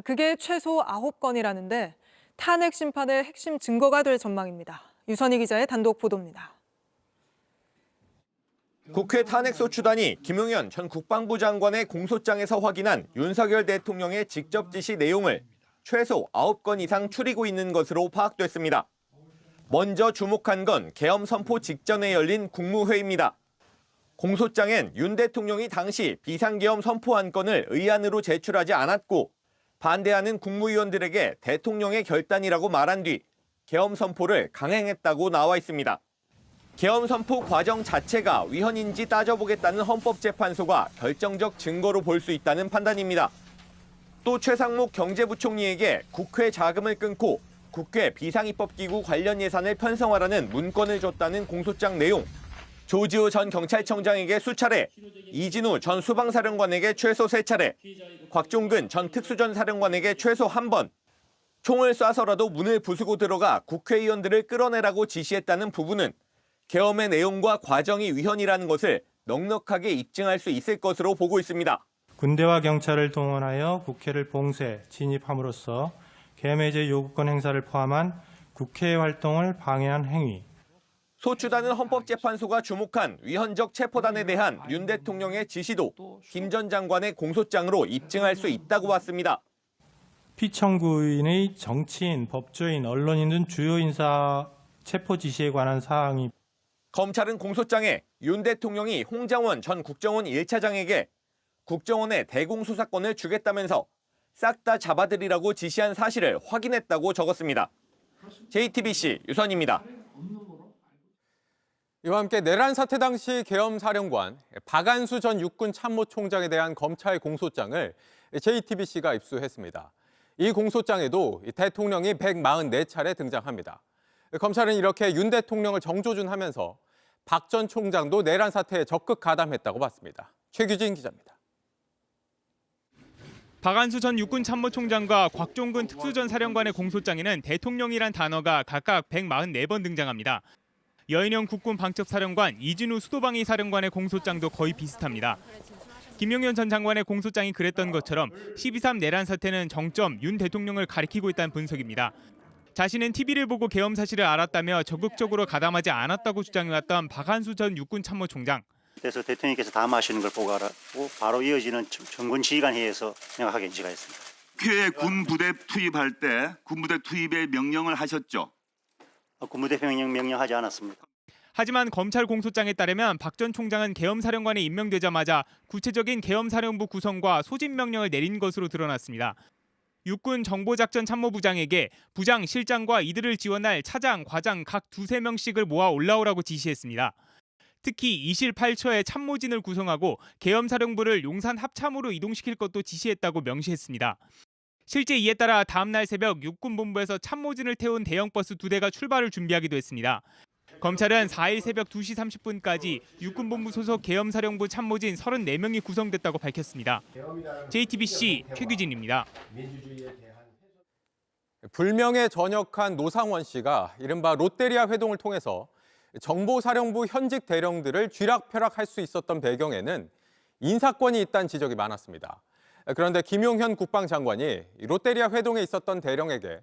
그게 최소 9건이라는데 탄핵 심판의 핵심 증거가 될 전망입니다. 유선희 기자의 단독 보도입니다. 국회 탄핵소추단이 김용현 전 국방부 장관의 공소장에서 확인한 윤석열 대통령의 직접 지시 내용을 최소 9건 이상 추리고 있는 것으로 파악됐습니다. 먼저 주목한 건 계엄 선포 직전에 열린 국무회의입니다. 공소장엔 윤 대통령이 당시 비상계엄 선포 안건을 의안으로 제출하지 않았고 반대하는 국무위원들에게 대통령의 결단이라고 말한 뒤 계엄 선포를 강행했다고 나와 있습니다. 계엄 선포 과정 자체가 위헌인지 따져보겠다는 헌법재판소가 결정적 증거로 볼 수 있다는 판단입니다. 또 최상목 경제부총리에게 국회 자금을 끊고 국회 비상입법기구 관련 예산을 편성하라는 문건을 줬다는 공소장 내용, 조지호 전 경찰청장에게 수차례, 이진우 전 수방사령관에게 최소 3차례, 곽종근 전 특수전사령관에게 최소 1번, 총을 쏴서라도 문을 부수고 들어가 국회의원들을 끌어내라고 지시했다는 부분은 계엄의 내용과 과정이 위헌이라는 것을 넉넉하게 입증할 수 있을 것으로 보고 있습니다. 군대와 경찰을 동원하여 국회를 봉쇄, 진입함으로써 계엄해제 요구권 행사를 포함한 국회 활동을 방해한 행위. 소추단은 헌법재판소가 주목한 위헌적 체포단에 대한 윤 대통령의 지시도 김 전 장관의 공소장으로 입증할 수 있다고 봤습니다. 피청구인의 정치인, 법조인, 언론인 등 주요 인사 체포 지시에 관한 사항이 검찰은 공소장에 윤 대통령이 홍장원 전 국정원 1차장에게 국정원에 대공수사권을 주겠다면서 싹 다 잡아들이라고 지시한 사실을 확인했다고 적었습니다. JTBC 유선입니다. 이와 함께 내란 사태 당시 계엄 사령관 박안수 전 육군 참모총장에 대한 검찰 공소장을 JTBC가 입수했습니다. 이 공소장에도 대통령이 144차례 등장합니다. 검찰은 이렇게 윤 대통령을 정조준하면서 박 전 총장도 내란 사태에 적극 가담했다고 봤습니다. 최규진 기자입니다. 박안수 전 육군 참모총장과 곽종근 특수전 사령관의 공소장에는 대통령이란 단어가 각각 144번 등장합니다. 여인영 국군 방첩사령관, 이진우 수도방위 사령관의 공소장도 거의 비슷합니다. 김용현 전 장관의 공소장이 그랬던 것처럼 12.3 내란 사태는 정점 윤 대통령을 가리키고 있다는 분석입니다. 자신은 TV를 보고 계엄 사실을 알았다며 적극적으로 가담하지 않았다고 주장해왔던 박안수 전 육군 참모총장. 그래서 대통령께서 담화하시는 걸 보고 알았고 바로 이어지는 정군 지휘관회의에서 명확하게 인지가 했습니다. 국회에 군부대 투입할 때 군부대 투입의 명령을 하셨죠? 군부대 명령하지 않았습니다. 하지만 검찰 공소장에 따르면 박 전 총장은 계엄사령관에 임명되자마자 구체적인 계엄사령부 구성과 소집 명령을 내린 것으로 드러났습니다. 육군 정보작전참모부장에게 부장, 실장과 이들을 지원할 차장, 과장 각 2~3명씩을 모아 올라오라고 지시했습니다. 특히 2실 8처의 참모진을 구성하고 계엄사령부를 용산 합참으로 이동시킬 것도 지시했다고 명시했습니다. 실제 이에 따라 다음 날 새벽 육군본부에서 참모진을 태운 대형버스 2대가 출발을 준비하기도 했습니다. 검찰은 4일 새벽 2시 30분까지 육군본부 소속 계엄사령부 참모진 34명이 구성됐다고 밝혔습니다. JTBC 최규진입니다. 불명예 전역한 노상원 씨가 이른바 롯데리아 회동을 통해서 정보사령부 현직 대령들을 쥐락펴락할 수 있었던 배경에는 인사권이 있다는 지적이 많았습니다. 그런데 김용현 국방장관이 롯데리아 회동에 있었던 대령에게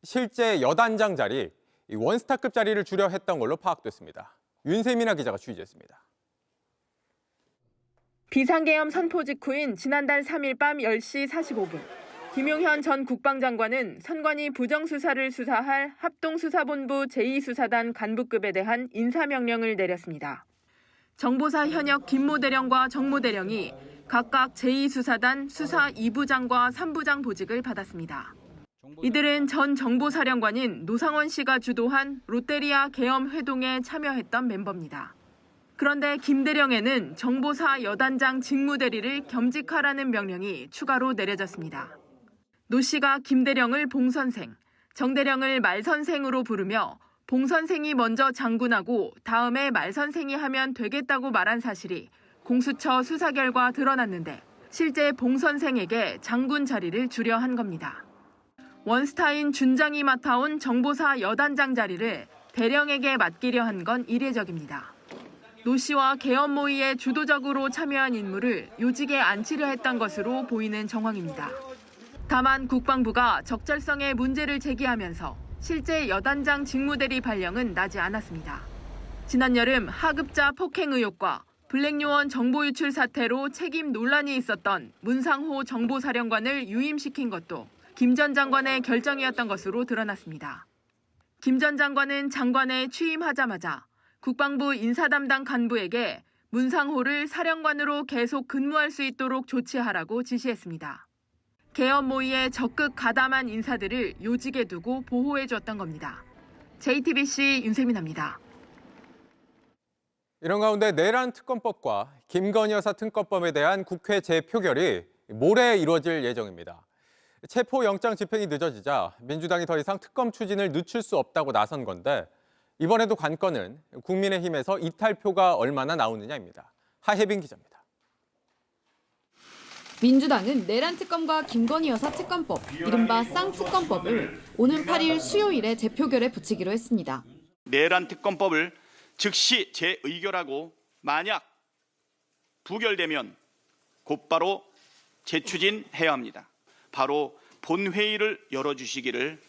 실제 여단장 자리, 원스타급 자리를 주려 했던 걸로 파악됐습니다. 윤세민아 기자가 취재했습니다. 비상계엄 선포 직후인 지난달 3일 밤 10시 45분. 김용현 전 국방장관은 선관위 부정수사를 수사할 합동수사본부 제2수사단 간부급에 대한 인사명령을 내렸습니다. 정보사 현역 김모 대령과 정모 대령이 각각 제2수사단 수사 2부장과 3부장 보직을 받았습니다. 이들은 전 정보사령관인 노상원 씨가 주도한 롯데리아 계엄 회동에 참여했던 멤버입니다. 그런데 김 대령에는 정보사 여단장 직무대리를 겸직하라는 명령이 추가로 내려졌습니다. 노 씨가 김 대령을 봉선생, 정 대령을 말선생으로 부르며 봉선생이 먼저 장군하고 다음에 말선생이 하면 되겠다고 말한 사실이 공수처 수사 결과 드러났는데 실제 봉선생에게 장군 자리를 주려 한 겁니다. 원스타인 준장이 맡아온 정보사 여단장 자리를 대령에게 맡기려 한 건 이례적입니다. 노 씨와 계엄 모의에 주도적으로 참여한 인물을 요직에 앉히려 했던 것으로 보이는 정황입니다. 다만 국방부가 적절성에 문제를 제기하면서 실제 여단장 직무대리 발령은 나지 않았습니다. 지난 여름 하급자 폭행 의혹과 블랙요원 정보 유출 사태로 책임 논란이 있었던 문상호 정보사령관을 유임시킨 것도 김 전 장관의 결정이었던 것으로 드러났습니다. 김 전 장관은 장관에 취임하자마자 국방부 인사담당 간부에게 문상호를 사령관으로 계속 근무할 수 있도록 조치하라고 지시했습니다. 계엄 모의에 적극 가담한 인사들을 요직에 두고 보호해줬던 겁니다. JTBC 윤세민입니다. 이런 가운데 내란 특검법과 김건희 여사 특검법에 대한 국회 재표결이 모레 이루어질 예정입니다. 체포영장 집행이 늦어지자 민주당이 더 이상 특검 추진을 늦출 수 없다고 나선 건데 이번에도 관건은 국민의힘에서 이탈표가 얼마나 나오느냐입니다. 하혜빈 기자입니다. 민주당은 내란 특검과 김건희 여사 특검법, 이른바 쌍특검법을 오는 8일 수요일에 재표결에 붙이기로 했습니다. 내란 특검법을 즉시 재의결하고 만약 부결되면 곧바로 재추진해야 합니다. 바로 본회의를 열어주시기를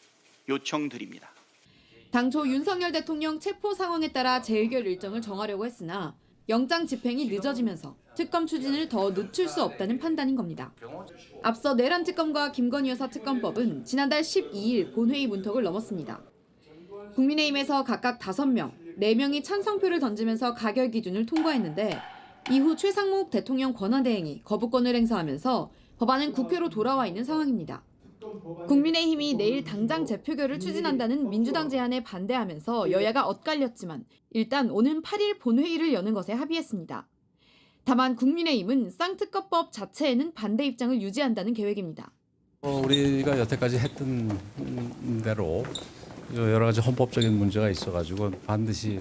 요청드립니다. 당초 윤석열 대통령 체포 상황에 따라 재의결 일정을 정하려고 했으나 영장 집행이 늦어지면서 특검 추진을 더 늦출 수 없다는 판단인 겁니다. 앞서 내란 특검과 김건희 여사 특검법은 지난달 12일 본회의 문턱을 넘었습니다. 국민의힘에서 각각 5명, 4명이 찬성표를 던지면서 가결 기준을 통과했는데 이후 최상목 대통령 권한대행이 거부권을 행사하면서 법안은 국회로 돌아와 있는 상황입니다. 국민의힘이 내일 당장 재표결을 추진한다는 민주당 제안에 반대하면서 여야가 엇갈렸지만 일단 오는 8일 본회의를 여는 것에 합의했습니다. 다만 국민의힘은 쌍특검법 자체에는 반대 입장을 유지한다는 계획입니다. 우리가 여태까지 했던 대로 여러 가지 헌법적인 문제가 있어가지고 반드시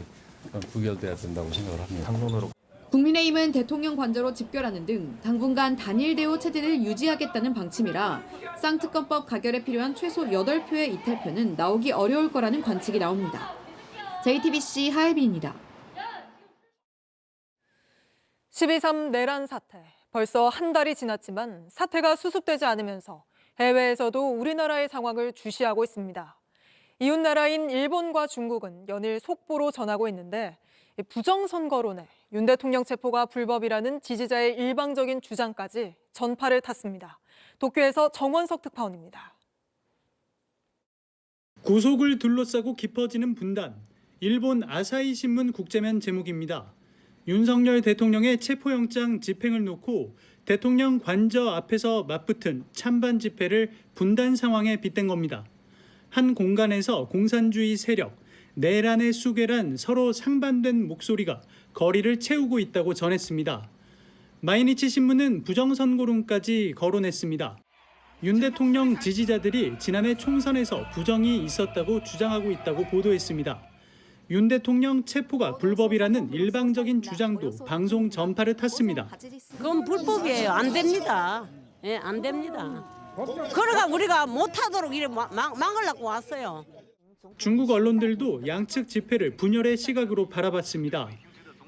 부결돼야 된다고 생각을 합니다. 당론으로. 국민의힘은 대통령 관저로 집결하는 등 당분간 단일 대우 체제를 유지하겠다는 방침이라 쌍특검법 가결에 필요한 최소 8표의 이탈표는 나오기 어려울 거라는 관측이 나옵니다. JTBC 하예빈입니다. 12.3 내란 사태. 벌써 한 달이 지났지만 사태가 수습되지 않으면서 해외에서도 우리나라의 상황을 주시하고 있습니다. 이웃 나라인 일본과 중국은 연일 속보로 전하고 있는데 부정선거론에 윤 대통령 체포가 불법이라는 지지자의 일방적인 주장까지 전파를 탔습니다. 도쿄에서 정원석 특파원입니다. 구속을 둘러싸고 깊어지는 분단. 일본 아사히 신문 국제면 제목입니다. 윤석열 대통령의 체포영장 집행을 놓고 대통령 관저 앞에서 맞붙은 찬반 집회를 분단 상황에 빗댄 겁니다. 한 공간에서 공산주의 세력, 내란의 수괴란 서로 상반된 목소리가 거리를 채우고 있다고 전했습니다. 마이니치 신문은 부정선거론까지 거론했습니다. 윤 대통령 지지자들이 지난해 총선에서 부정이 있었다고 주장하고 있다고 보도했습니다. 윤 대통령 체포가 불법이라는 일방적인 주장도 방송 전파를 탔습니다. 그건 불법이에요. 안 됩니다. 예, 안 됩니다. 그러니까 우리가 못하도록 이래 막으려고 왔어요. 중국 언론들도 양측 집회를 분열의 시각으로 바라봤습니다.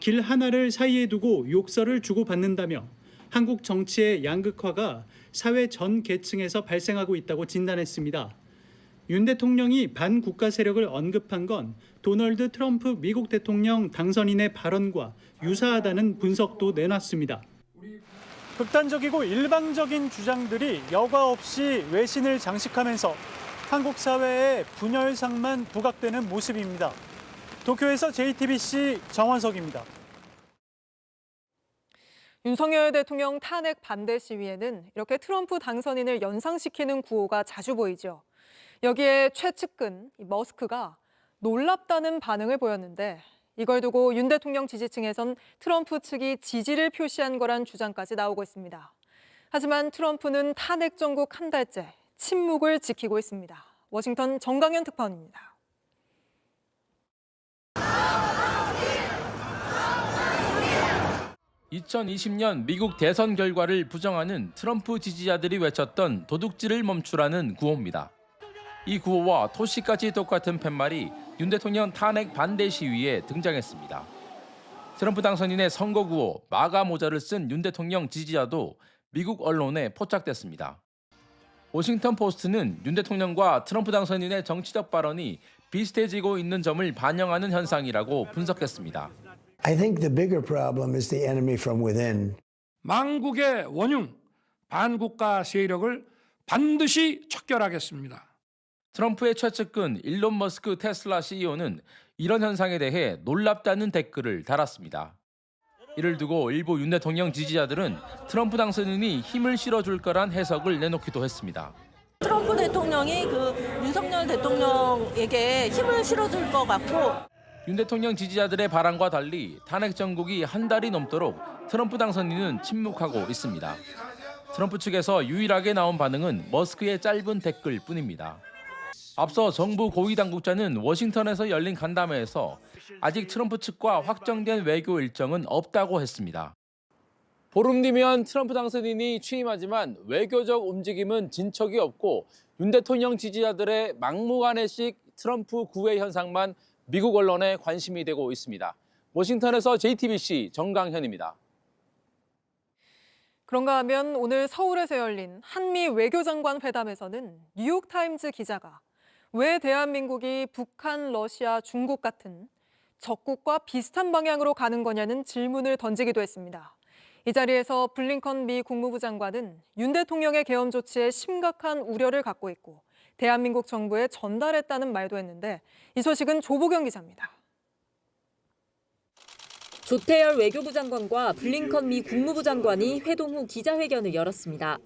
길 하나를 사이에 두고 욕설을 주고받는다며 한국 정치의 양극화가 사회 전 계층에서 발생하고 있다고 진단했습니다. 윤 대통령이 반국가 세력을 언급한 건 도널드 트럼프 미국 대통령 당선인의 발언과 유사하다는 분석도 내놨습니다. 극단적이고 일방적인 주장들이 여과 없이 외신을 장식하면서 한국 사회의 분열상만 부각되는 모습입니다. 도쿄에서 JTBC 정원석입니다. 윤석열 대통령 탄핵 반대 시위에는 이렇게 트럼프 당선인을 연상시키는 구호가 자주 보이죠. 여기에 최측근 머스크가 놀랍다는 반응을 보였는데 이걸 두고 윤 대통령 지지층에선 트럼프 측이 지지를 표시한 거란 주장까지 나오고 있습니다. 하지만 트럼프는 탄핵 정국 한 달째 침묵을 지키고 있습니다. 워싱턴 정강현 특파원입니다. 2020년 미국 대선 결과를 부정하는 트럼프 지지자들이 외쳤던 도둑질을 멈추라는 구호입니다. 이 구호와 토시까지 똑같은 팻말이 윤 대통령 탄핵 반대 시위에 등장했습니다. 트럼프 당선인의 선거 구호 마가 모자를 쓴 윤 대통령 지지자도 미국 언론에 포착됐습니다. 워싱턴 포스트는 윤 대통령과 트럼프 당선인의 정치적 발언이 비슷해지고 있는 점을 반영하는 현상이라고 분석했습니다. I think the bigger problem is the enemy from within. 망국의 원흉, 반국가 세력을 반드시 척결하겠습니다. 트럼프의 최측근 일론 머스크 테슬라 CEO는 이런 현상에 대해 놀랍다는 댓글을 달았습니다. 이를 두고 일부 윤 대통령 지지자들은 트럼프 당선인이 힘을 실어줄 거란 해석을 내놓기도 했습니다. 트럼프 대통령이 윤석열 대통령에게 힘을 실어줄 것 같고 윤 대통령 지지자들의 바람과 달리 탄핵 정국이 한 달이 넘도록 트럼프 당선인은 침묵하고 있습니다. 트럼프 측에서 유일하게 나온 반응은 머스크의 짧은 댓글 뿐입니다. 앞서 정부 고위 당국자는 워싱턴에서 열린 간담회에서 아직 트럼프 측과 확정된 외교 일정은 없다고 했습니다. 보름 뒤면 트럼프 당선인이 취임하지만 외교적 움직임은 진척이 없고 윤 대통령 지지자들의 막무가내식 트럼프 구애 현상만 미국 언론에 관심이 되고 있습니다. 워싱턴에서 JTBC 정강현입니다. 그런가 하면 오늘 서울에서 열린 한미 외교장관 회담에서는 뉴욕타임즈 기자가 왜 대한민국이 북한, 러시아, 중국 같은 적국과 비슷한 방향으로 가는 거냐는 질문을 던지기도 했습니다. 이 자리에서 블링컨 미 국무부 장관은 윤 대통령의 계엄 조치에 심각한 우려를 갖고 있고 대한민국 정부에 전달했다는 말도 했는데 이 소식은 조보경 기자입니다. 조태열 외교부 장관과 블링컨 미 국무부 장관이 회동 후 기자회견을 열었습니다.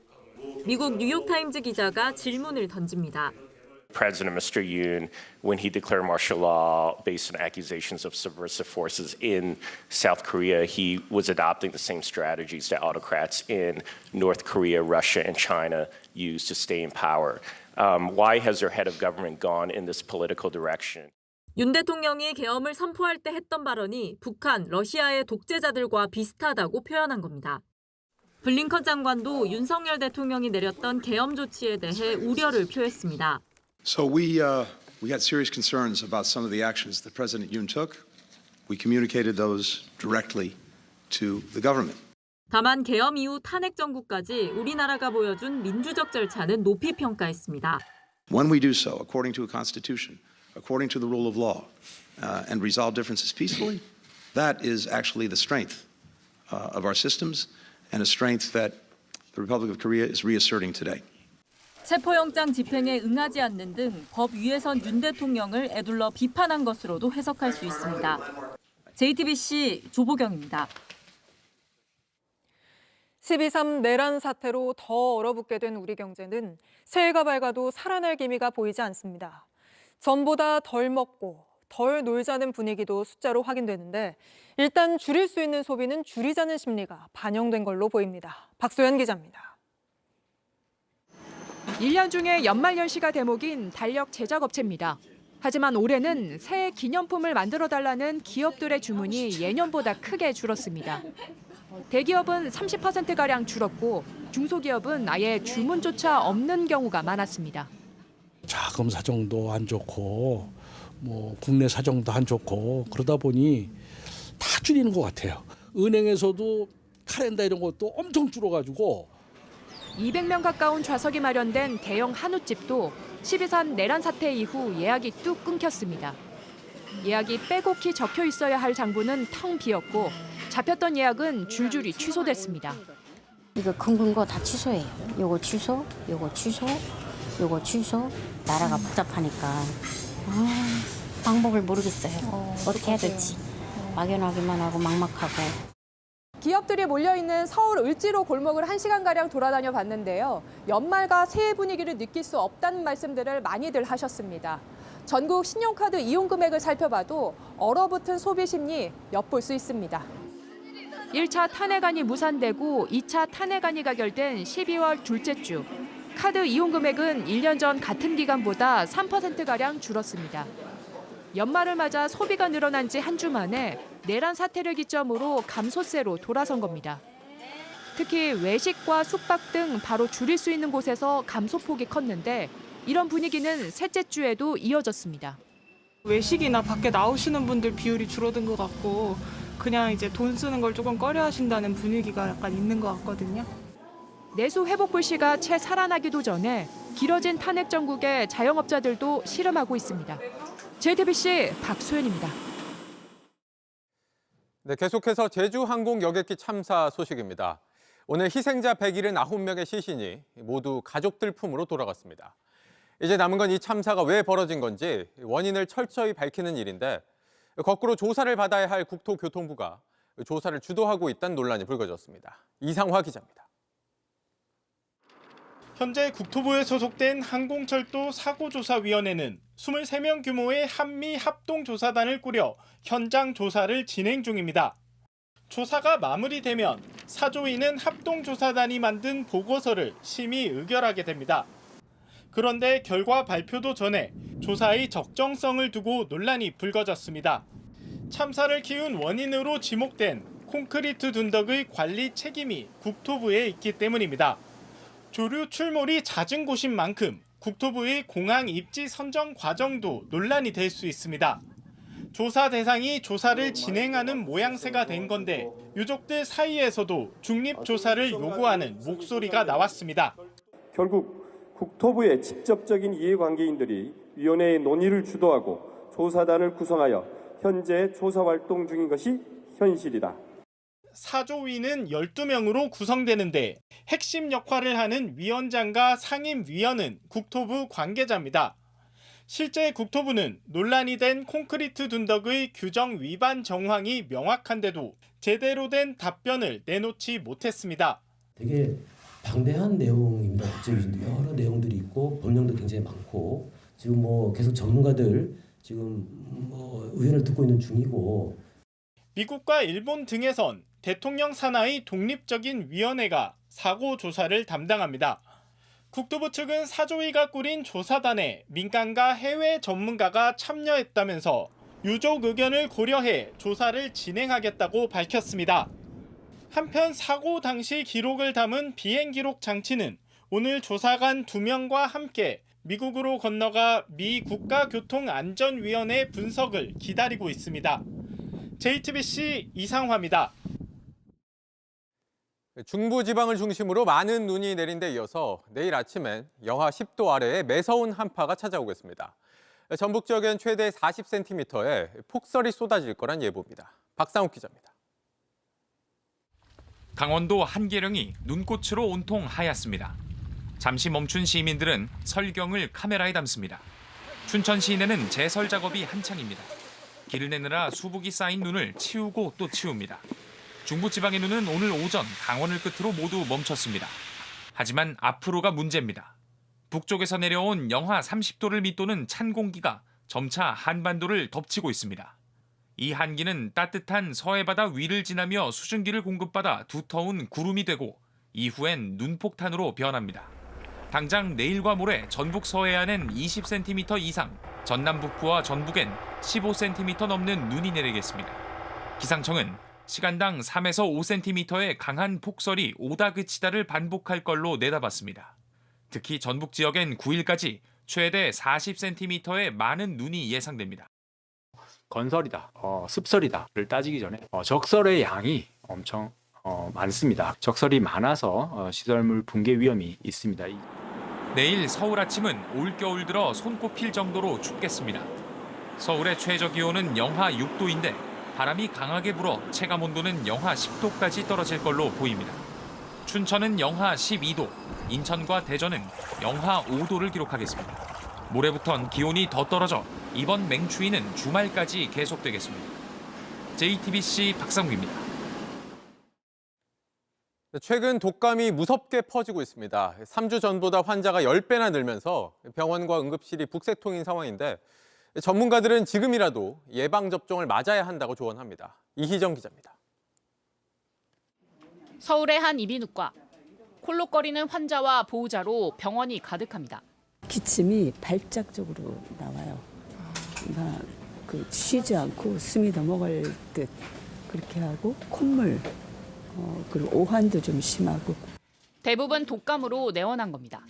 미국 뉴욕타임즈 기자가 질문을 던집니다. President Mr. Yoon, when he declared martial law based on accusations of subversive forces in South Korea, he was adopting the same strategies that autocrats in North Korea, Russia, and China use to stay in power. Why has their head of government gone in this political direction? 윤 대통령이 계엄을 선포할 때 했던 발언이 북한, 러시아의 독재자들과 비슷하다고 표현한 겁니다. 블링컨 장관도 윤석열 대통령이 내렸던 계엄 조치에 대해 우려를 표했습니다. So we had serious concerns about some of the actions that President Yoon took. We communicated those directly to the government. 다만 계엄 이후 탄핵 정국까지 우리나라가 보여준 민주적 절차는 높이 평가했습니다. When we do so according to a constitution, according to the rule of law, and resolve differences peacefully, that is actually the strength of our systems and a strength that the Republic of Korea is reasserting today. 체포영장 집행에 응하지 않는 등 법 위에선 윤 대통령을 애둘러 비판한 것으로도 해석할 수 있습니다. JTBC 조보경입니다. 12.3 내란 사태로 더 얼어붙게 된 우리 경제는 새해가 밝아도 살아날 기미가 보이지 않습니다. 전보다 덜 먹고 덜 놀자는 분위기도 숫자로 확인되는데 일단 줄일 수 있는 소비는 줄이자는 심리가 반영된 걸로 보입니다. 박소연 기자입니다. 1년 중에 연말연시가 대목인 달력 제작업체입니다. 하지만 올해는 새해 기념품을 만들어달라는 기업들의 주문이 예년보다 크게 줄었습니다. 대기업은 30%가량 줄었고 중소기업은 아예 주문조차 없는 경우가 많았습니다. 자금 사정도 안 좋고 국내 사정도 안 좋고 그러다 보니 다 줄이는 것 같아요. 은행에서도 카렌다 이런 것도 엄청 줄어가지고 200명 가까운 좌석이 마련된 대형 한우집도 12.3 내란 사태 이후 예약이 뚝 끊겼습니다. 예약이 빼곡히 적혀 있어야 할 장부는 텅 비었고 잡혔던 예약은 줄줄이 취소됐습니다. 이거 큰 거 다 취소해요. 요거 취소, 요거 취소, 요거 취소. 나라가 복잡하니까 방법을 모르겠어요. 어떻게 해야 될지. 막연하기만 하고 막막하고. 기업들이 몰려있는 서울 을지로 골목을 1시간가량 돌아다녀 봤는데요. 연말과 새해 분위기를 느낄 수 없다는 말씀들을 많이들 하셨습니다. 전국 신용카드 이용 금액을 살펴봐도 얼어붙은 소비 심리 엿볼 수 있습니다. 1차 탄핵안이 무산되고 2차 탄핵안이 가결된 12월 둘째 주. 카드 이용 금액은 1년 전 같은 기간보다 3%가량 줄었습니다. 연말을 맞아 소비가 늘어난 지 한 주 만에 내란 사태를 기점으로 감소세로 돌아선 겁니다. 특히 외식과 숙박 등 바로 줄일 수 있는 곳에서 감소폭이 컸는데 이런 분위기는 셋째 주에도 이어졌습니다. 외식이나 밖에 나오시는 분들 비율이 줄어든 것 같고 그냥 이제 돈 쓰는 걸 조금 꺼려 하신다는 분위기가 약간 있는 것 같거든요. 내수 회복 불씨가 채 살아나기도 전에 길어진 탄핵 정국에 자영업자들도 씨름하고 있습니다. JTBC 박소연입니다. 네, 계속해서 제주항공 여객기 참사 소식입니다. 오늘 희생자 179명의 시신이 모두 가족들 품으로 돌아갔습니다. 이제 남은 건 이 참사가 왜 벌어진 건지 원인을 철저히 밝히는 일인데 거꾸로 조사를 받아야 할 국토교통부가 조사를 주도하고 있다는 논란이 불거졌습니다. 이상화 기자입니다. 현재 국토부에 소속된 항공철도 사고조사위원회는 23명 규모의 한미 합동조사단을 꾸려 현장 조사를 진행 중입니다. 조사가 마무리되면 사조위는 합동조사단이 만든 보고서를 심의 의결하게 됩니다. 그런데 결과 발표도 전에 조사의 적정성을 두고 논란이 불거졌습니다. 참사를 키운 원인으로 지목된 콘크리트 둔덕의 관리 책임이 국토부에 있기 때문입니다. 조류 출몰이 잦은 곳인 만큼 국토부의 공항 입지 선정 과정도 논란이 될 수 있습니다. 조사 대상이 조사를 진행하는 모양새가 된 건데 유족들 사이에서도 중립조사를 요구하는 목소리가 나왔습니다. 결국 국토부의 직접적인 이해관계인들이 위원회의 논의를 주도하고 조사단을 구성하여 현재 조사 활동 중인 것이 현실이다. 사조위는 12명으로 구성되는데 핵심 역할을 하는 위원장과 상임위원은 국토부 관계자입니다. 실제 국토부는 논란이 된 콘크리트 둔덕의 규정 위반 정황이 명확한데도 제대로 된 답변을 내놓지 못했습니다. 되게 방대한 내용입니다. 국제기준도 여러 내용들이 있고 법령도 굉장히 많고 지금 뭐 계속 전문가들 지금 뭐 의견을 듣고 있는 중이고. 미국과 일본 등에선 대통령 산하의 독립적인 위원회가 사고 조사를 담당합니다. 국토부 측은 사조위가 꾸린 조사단에 민간과 해외 전문가가 참여했다면서 유족 의견을 고려해 조사를 진행하겠다고 밝혔습니다. 한편 사고 당시 기록을 담은 비행 기록 장치는 오늘 조사관 2명과 함께 미국으로 건너가 미 국가교통안전위원회 분석을 기다리고 있습니다. JTBC 이상화입니다. 중부지방을 중심으로 많은 눈이 내린 데 이어서 내일 아침엔 영하 10도 아래의 매서운 한파가 찾아오겠습니다. 전북 지역엔 최대 40cm의 폭설이 쏟아질 거란 예보입니다. 박상욱 기자입니다. 강원도 한계령이 눈꽃으로 온통 하얗습니다. 잠시 멈춘 시민들은 설경을 카메라에 담습니다. 춘천 시내는 제설 작업이 한창입니다. 길을 내느라 수북이 쌓인 눈을 치우고 또 치웁니다. 중부지방의 눈은 오늘 오전 강원을 끝으로 모두 멈췄습니다. 하지만 앞으로가 문제입니다. 북쪽에서 내려온 영하 30도를 밑도는 찬 공기가 점차 한반도를 덮치고 있습니다. 이 한기는 따뜻한 서해바다 위를 지나며 수증기를 공급받아 두터운 구름이 되고 이후엔 눈폭탄으로 변합니다. 당장 내일과 모레 전북 서해안엔 20cm 이상, 전남 북부와 전북엔 15cm 넘는 눈이 내리겠습니다. 기상청은 시간당 3에서 5cm의 강한 폭설이 오다 그치다를 반복할 걸로 내다봤습니다. 특히 전북 지역엔 9일까지 최대 40cm의 많은 눈이 예상됩니다. 건설이다, 습설이다를 따지기 전에 적설의 양이 엄청 많습니다. 적설이 많아서 시설물 붕괴 위험이 있습니다. 내일 서울 아침은 올겨울 들어 손꼽힐 정도로 춥겠습니다. 서울의 최저 기온은 영하 6도인데 바람이 강하게 불어 체감 온도는 영하 10도까지 떨어질 걸로 보입니다. 춘천은 영하 12도, 인천과 대전은 영하 5도를 기록하겠습니다. 모레부턴 기온이 더 떨어져 이번 맹추위는 주말까지 계속되겠습니다. JTBC 박상욱입니다. 최근 독감이 무섭게 퍼지고 있습니다. 3주 전보다 환자가 10배나 늘면서 병원과 응급실이 북새통인 상황인데 전문가들은 지금이라도 예방접종을 맞아야 한다고 조언합니다. 이희정 기자입니다. 서울의 한 이비인후과. 콜록거리는 환자와 보호자로 병원이 가득합니다. 기침이 발작적으로 나와요. 쉬지 않고 숨이 넘어갈 듯 그렇게 하고 콧물, 그리고 오한도 좀 심하고. 대부분 독감으로 내원한 겁니다.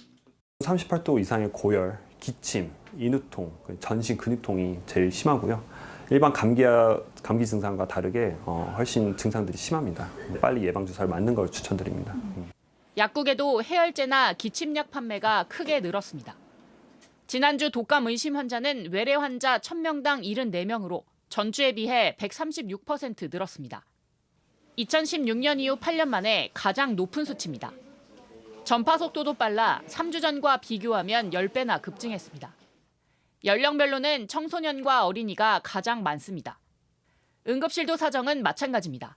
38도 이상의 고열, 기침, 인후통, 전신 근육통이 제일 심하고요. 일반 감기 증상과 다르게 훨씬 증상들이 심합니다. 빨리 예방주사를 맞는 걸 추천드립니다. 약국에도 해열제나 기침약 판매가 크게 늘었습니다. 지난주 독감 의심 환자는 외래 환자 1000명당 74명으로 전주에 비해 136% 늘었습니다. 2016년 이후 8년 만에 가장 높은 수치입니다. 전파 속도도 빨라 3주 전과 비교하면 10배나 급증했습니다. 연령별로는 청소년과 어린이가 가장 많습니다. 응급실도 사정은 마찬가지입니다.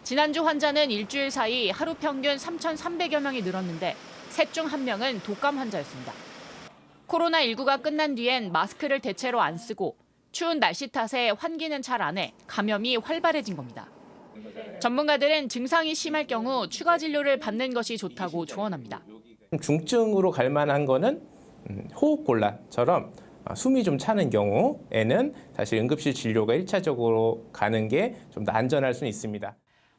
지난주 환자는 일주일 사이 하루 평균 3,300여 명이 늘었는데 셋 중 1명은 독감 환자였습니다. 코로나19가 끝난 뒤엔 마스크를 대체로 안 쓰고 추운 날씨 탓에 환기는 잘 안 해 감염이 활발해진 겁니다. 전문가들은 증상이 심할 경우 추가 진료를 받는 것이 좋다고 조언합니다. 중증으로 갈 만한 거는 호흡곤란처럼 숨이 좀 차는 경우에는 사실 응급실 진료가 1차적으로 가는 게 좀 더 안전할 수는 있습니다.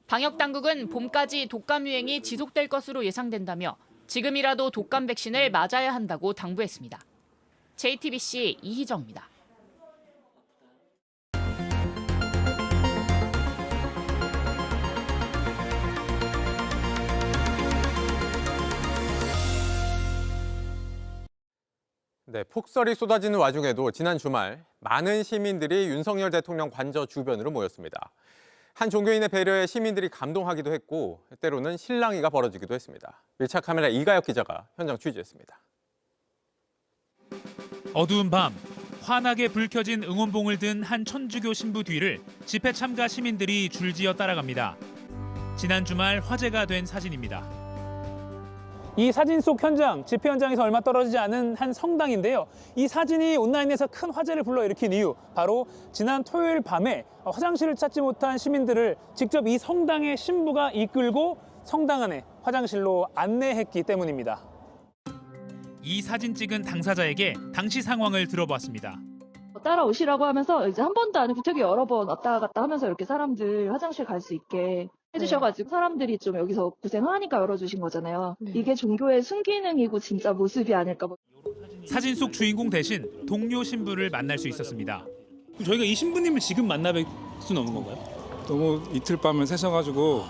방역당국은 봄까지 독감 유행이 지속될 것으로 예상된다며 지금이라도 독감 백신을 맞아야 한다고 당부했습니다. JTBC 이희정입니다. 네, 폭설이 쏟아지는 와중에도 지난 주말 많은 시민들이 윤석열 대통령 관저 주변으로 모였습니다. 한 종교인의 배려에 시민들이 감동하기도 했고 때로는 실랑이가 벌어지기도 했습니다. 밀착 카메라 이가혁 기자가 현장 취재했습니다. 어두운 밤 환하게 불 켜진 응원봉을 든 한 천주교 신부 뒤를 집회 참가 시민들이 줄지어 따라갑니다. 지난 주말 화제가 된 사진입니다. 이 사진 속 현장, 집회 현장에서 얼마 떨어지지 않은 한 성당인데요. 이 사진이 온라인에서 큰 화제를 불러일으킨 이유, 바로 지난 토요일 밤에 화장실을 찾지 못한 시민들을 직접 이 성당의 신부가 이끌고 성당 안에 화장실로 안내했기 때문입니다. 이 사진 찍은 당사자에게 당시 상황을 들어봤습니다. 따라오시라고 하면서 이제 한 번도 아니고 되게 여러 번 왔다 갔다 하면서 이렇게 사람들 화장실 갈 수 있게 해주셔가지고 사람들이 좀 여기서 고생하니까 열어주신 거잖아요. 이게 종교의 순기능이고 진짜 모습이 아닐까. 사진 속 주인공 대신 동료 신부를 만날 수 있었습니다. 저희가 이 신부님을 지금 만나뵐 수는 없는 건가요? 너무 이틀 밤을 새셔가지고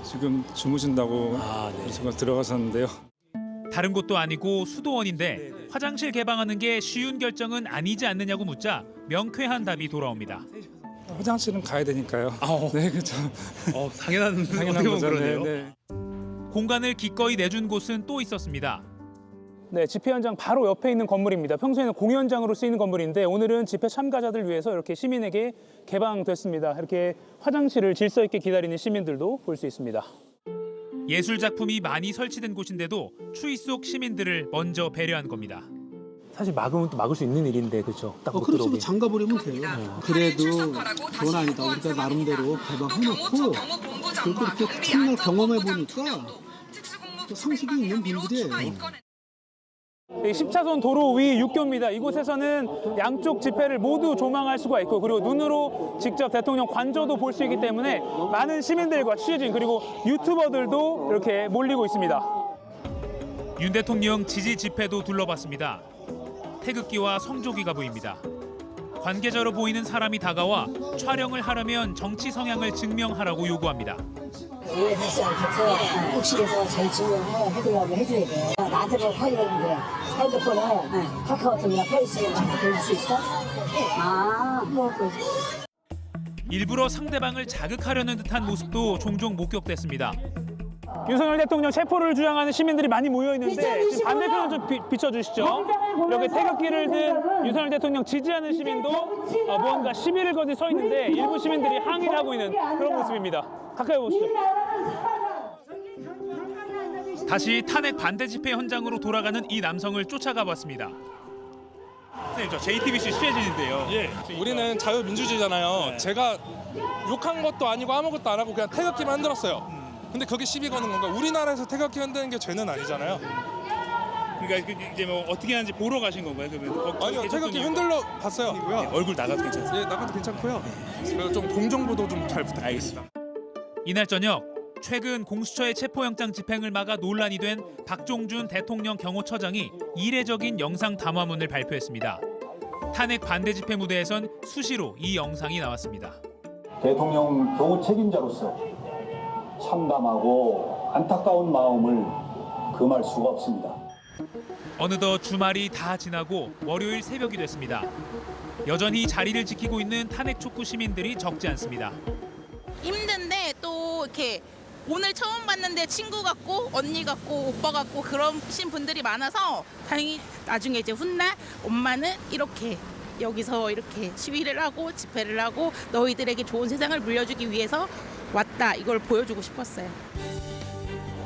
지금 주무신다고 그래서 들어가셨는데요. 다른 곳도 아니고 수도원인데 화장실 개방하는 게 쉬운 결정은 아니지 않느냐고 묻자 명쾌한 답이 돌아옵니다. 화장실은 가야 되니까요. 네, 그렇죠. 당연한 거죠. 네. 공간을 기꺼이 내준 곳은 또 있었습니다. 네, 집회 현장 바로 옆에 있는 건물입니다. 평소에는 공연장으로 쓰이는 건물인데 오늘은 집회 참가자들 위해서 이렇게 시민에게 개방됐습니다. 이렇게 화장실을 질서 있게 기다리는 시민들도 볼 수 있습니다. 예술 작품이 많이 설치된 곳인데도 추위 속 시민들을 먼저 배려한 겁니다. 사실 막으면 또 막을 수 있는 일인데 그렇죠. 딱 못 그렇죠. 들어오게. 잠가버리면 돼요. 그래도 그건 아니다. 우리가 나름대로 개방해놓고 그렇게 이렇게 첫날 경험해보니까 또 상식이 있는 분들이에요. 10차선 도로 위 육교입니다. 이곳에서는 양쪽 집회를 모두 조망할 수가 있고 그리고 눈으로 직접 대통령 관저도 볼 수 있기 때문에 많은 시민들과 취재진 그리고 유튜버들도 이렇게 몰리고 있습니다. 윤 대통령 지지 집회도 둘러봤습니다. 태극기와 성조기가 보입니다. 관계자로 보이는 사람이 다가와 촬영을 하려면 정치 성향을 증명하라고 요구합니다. 이해하지 않겠고 혹시라도 잘 증명해달라고 해줘야 돼요. 나한테 뭐 확인했는데 핸드폰에 카카오톡이나 페이스북에 보여줄 수 있어? 뭐 일부러 상대방을 자극하려는 듯한 모습도 종종 목격됐습니다. 윤석열 대통령 체포를 주장하는 시민들이 많이 모여 있는데 지금 반대편을 좀 비춰주시죠. 이렇게 태극기를 든 윤석열 대통령 지지하는 시민도 무언가 시비를 거듯 서 있는데 일부 시민들이 항의를 하고 있는 그런 모습입니다. 가까이 보시죠. 다시 탄핵 반대 집회 현장으로 돌아가는 이 남성을 쫓아가 봤습니다. 선생님, 저 JTBC 취재진인데요. 우리는 자유민주주의잖아요. 제가 욕한 것도 아니고 아무것도 안 하고 그냥 태극기만 흔들었어요. 근데 그게 시비 거는 건가? 우리나라에서 태극기 흔드는 게 죄는 아니잖아요. 그러니까 이제 뭐 어떻게 하는지 보러 가신 건가요? 그러면 아니요, 태극기 흔들러 봤어요. 얼굴 나가도 괜찮아요? 네, 나가도 괜찮고요. 그리고 좀 공정보도 좀 잘 부탁드리겠습니다. 이날 저녁 최근 공수처의 체포영장 집행을 막아 논란이 된 박종준 대통령 경호처장이 이례적인 영상 담화문을 발표했습니다. 탄핵 반대 집회 무대에선 수시로 이 영상이 나왔습니다. 대통령 경호 책임자로서 참담하고 안타까운 마음을 금할 수가 없습니다. 어느덧 주말이 다 지나고 월요일 새벽이 됐습니다. 여전히 자리를 지키고 있는 탄핵 촉구 시민들이 적지 않습니다. 힘든데 또 이렇게 오늘 처음 봤는데 친구 같고 언니 같고 오빠 같고 그러신 분들이 많아서 다행히 나중에 이제 훗날 엄마는 이렇게 여기서 이렇게 시위를 하고 집회를 하고 너희들에게 좋은 세상을 물려주기 위해서 왔다 이걸 보여주고 싶었어요.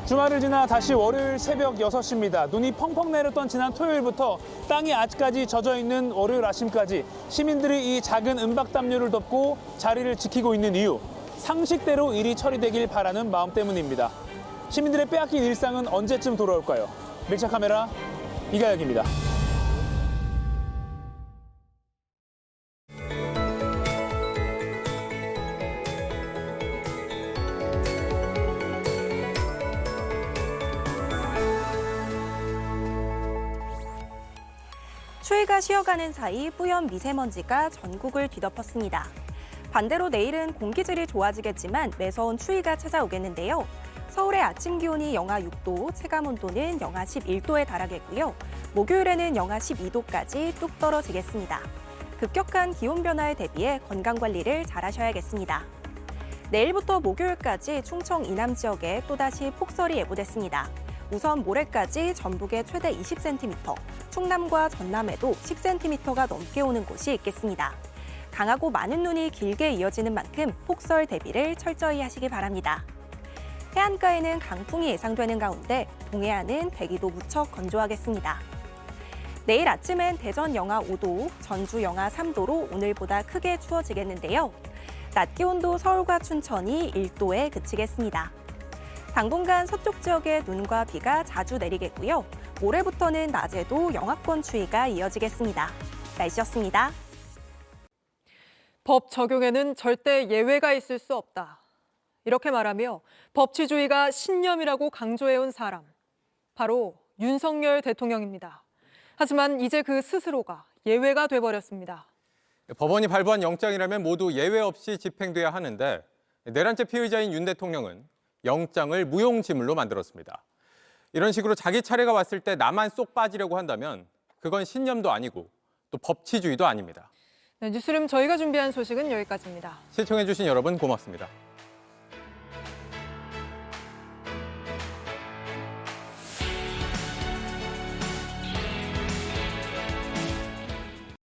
주말을 지나 다시 월요일 새벽 6시입니다. 눈이 펑펑 내렸던 지난 토요일부터 땅이 아직까지 젖어 있는 월요일 아침까지 시민들이 이 작은 은박 담요를 덮고 자리를 지키고 있는 이유, 상식대로 일이 처리되길 바라는 마음 때문입니다. 시민들의 빼앗긴 일상은 언제쯤 돌아올까요? 밀착 카메라 이가혁입니다. 추위가 쉬어가는 사이 뿌연 미세먼지가 전국을 뒤덮었습니다. 반대로 내일은 공기질이 좋아지겠지만 매서운 추위가 찾아오겠는데요. 서울의 아침 기온이 영하 6도, 체감온도는 영하 11도에 달하겠고요. 목요일에는 영하 12도까지 뚝 떨어지겠습니다. 급격한 기온 변화에 대비해 건강관리를 잘하셔야겠습니다. 내일부터 목요일까지 충청 이남 지역에 또다시 폭설이 예보됐습니다. 우선 모레까지 전북에 최대 20cm, 충남과 전남에도 10cm가 넘게 오는 곳이 있겠습니다. 강하고 많은 눈이 길게 이어지는 만큼 폭설 대비를 철저히 하시기 바랍니다. 해안가에는 강풍이 예상되는 가운데 동해안은 대기도 무척 건조하겠습니다. 내일 아침엔 대전 영하 5도, 전주 영하 3도로 오늘보다 크게 추워지겠는데요. 낮 기온도 서울과 춘천이 1도에 그치겠습니다. 당분간 서쪽 지역에 눈과 비가 자주 내리겠고요. 모레부터는 낮에도 영하권 추위가 이어지겠습니다. 날씨였습니다. 법 적용에는 절대 예외가 있을 수 없다. 이렇게 말하며 법치주의가 신념이라고 강조해온 사람, 바로 윤석열 대통령입니다. 하지만 이제 그 스스로가 예외가 돼버렸습니다. 법원이 발부한 영장이라면 모두 예외 없이 집행돼야 하는데 내란죄 피의자인 윤 대통령은 영장을 무용지물로 만들었습니다. 이런 식으로 자기 차례가 왔을 때 나만 쏙 빠지려고 한다면 그건 신념도 아니고 또 법치주의도 아닙니다. 네, 뉴스룸 저희가 준비한 소식은 여기까지입니다. 시청해주신 여러분 고맙습니다.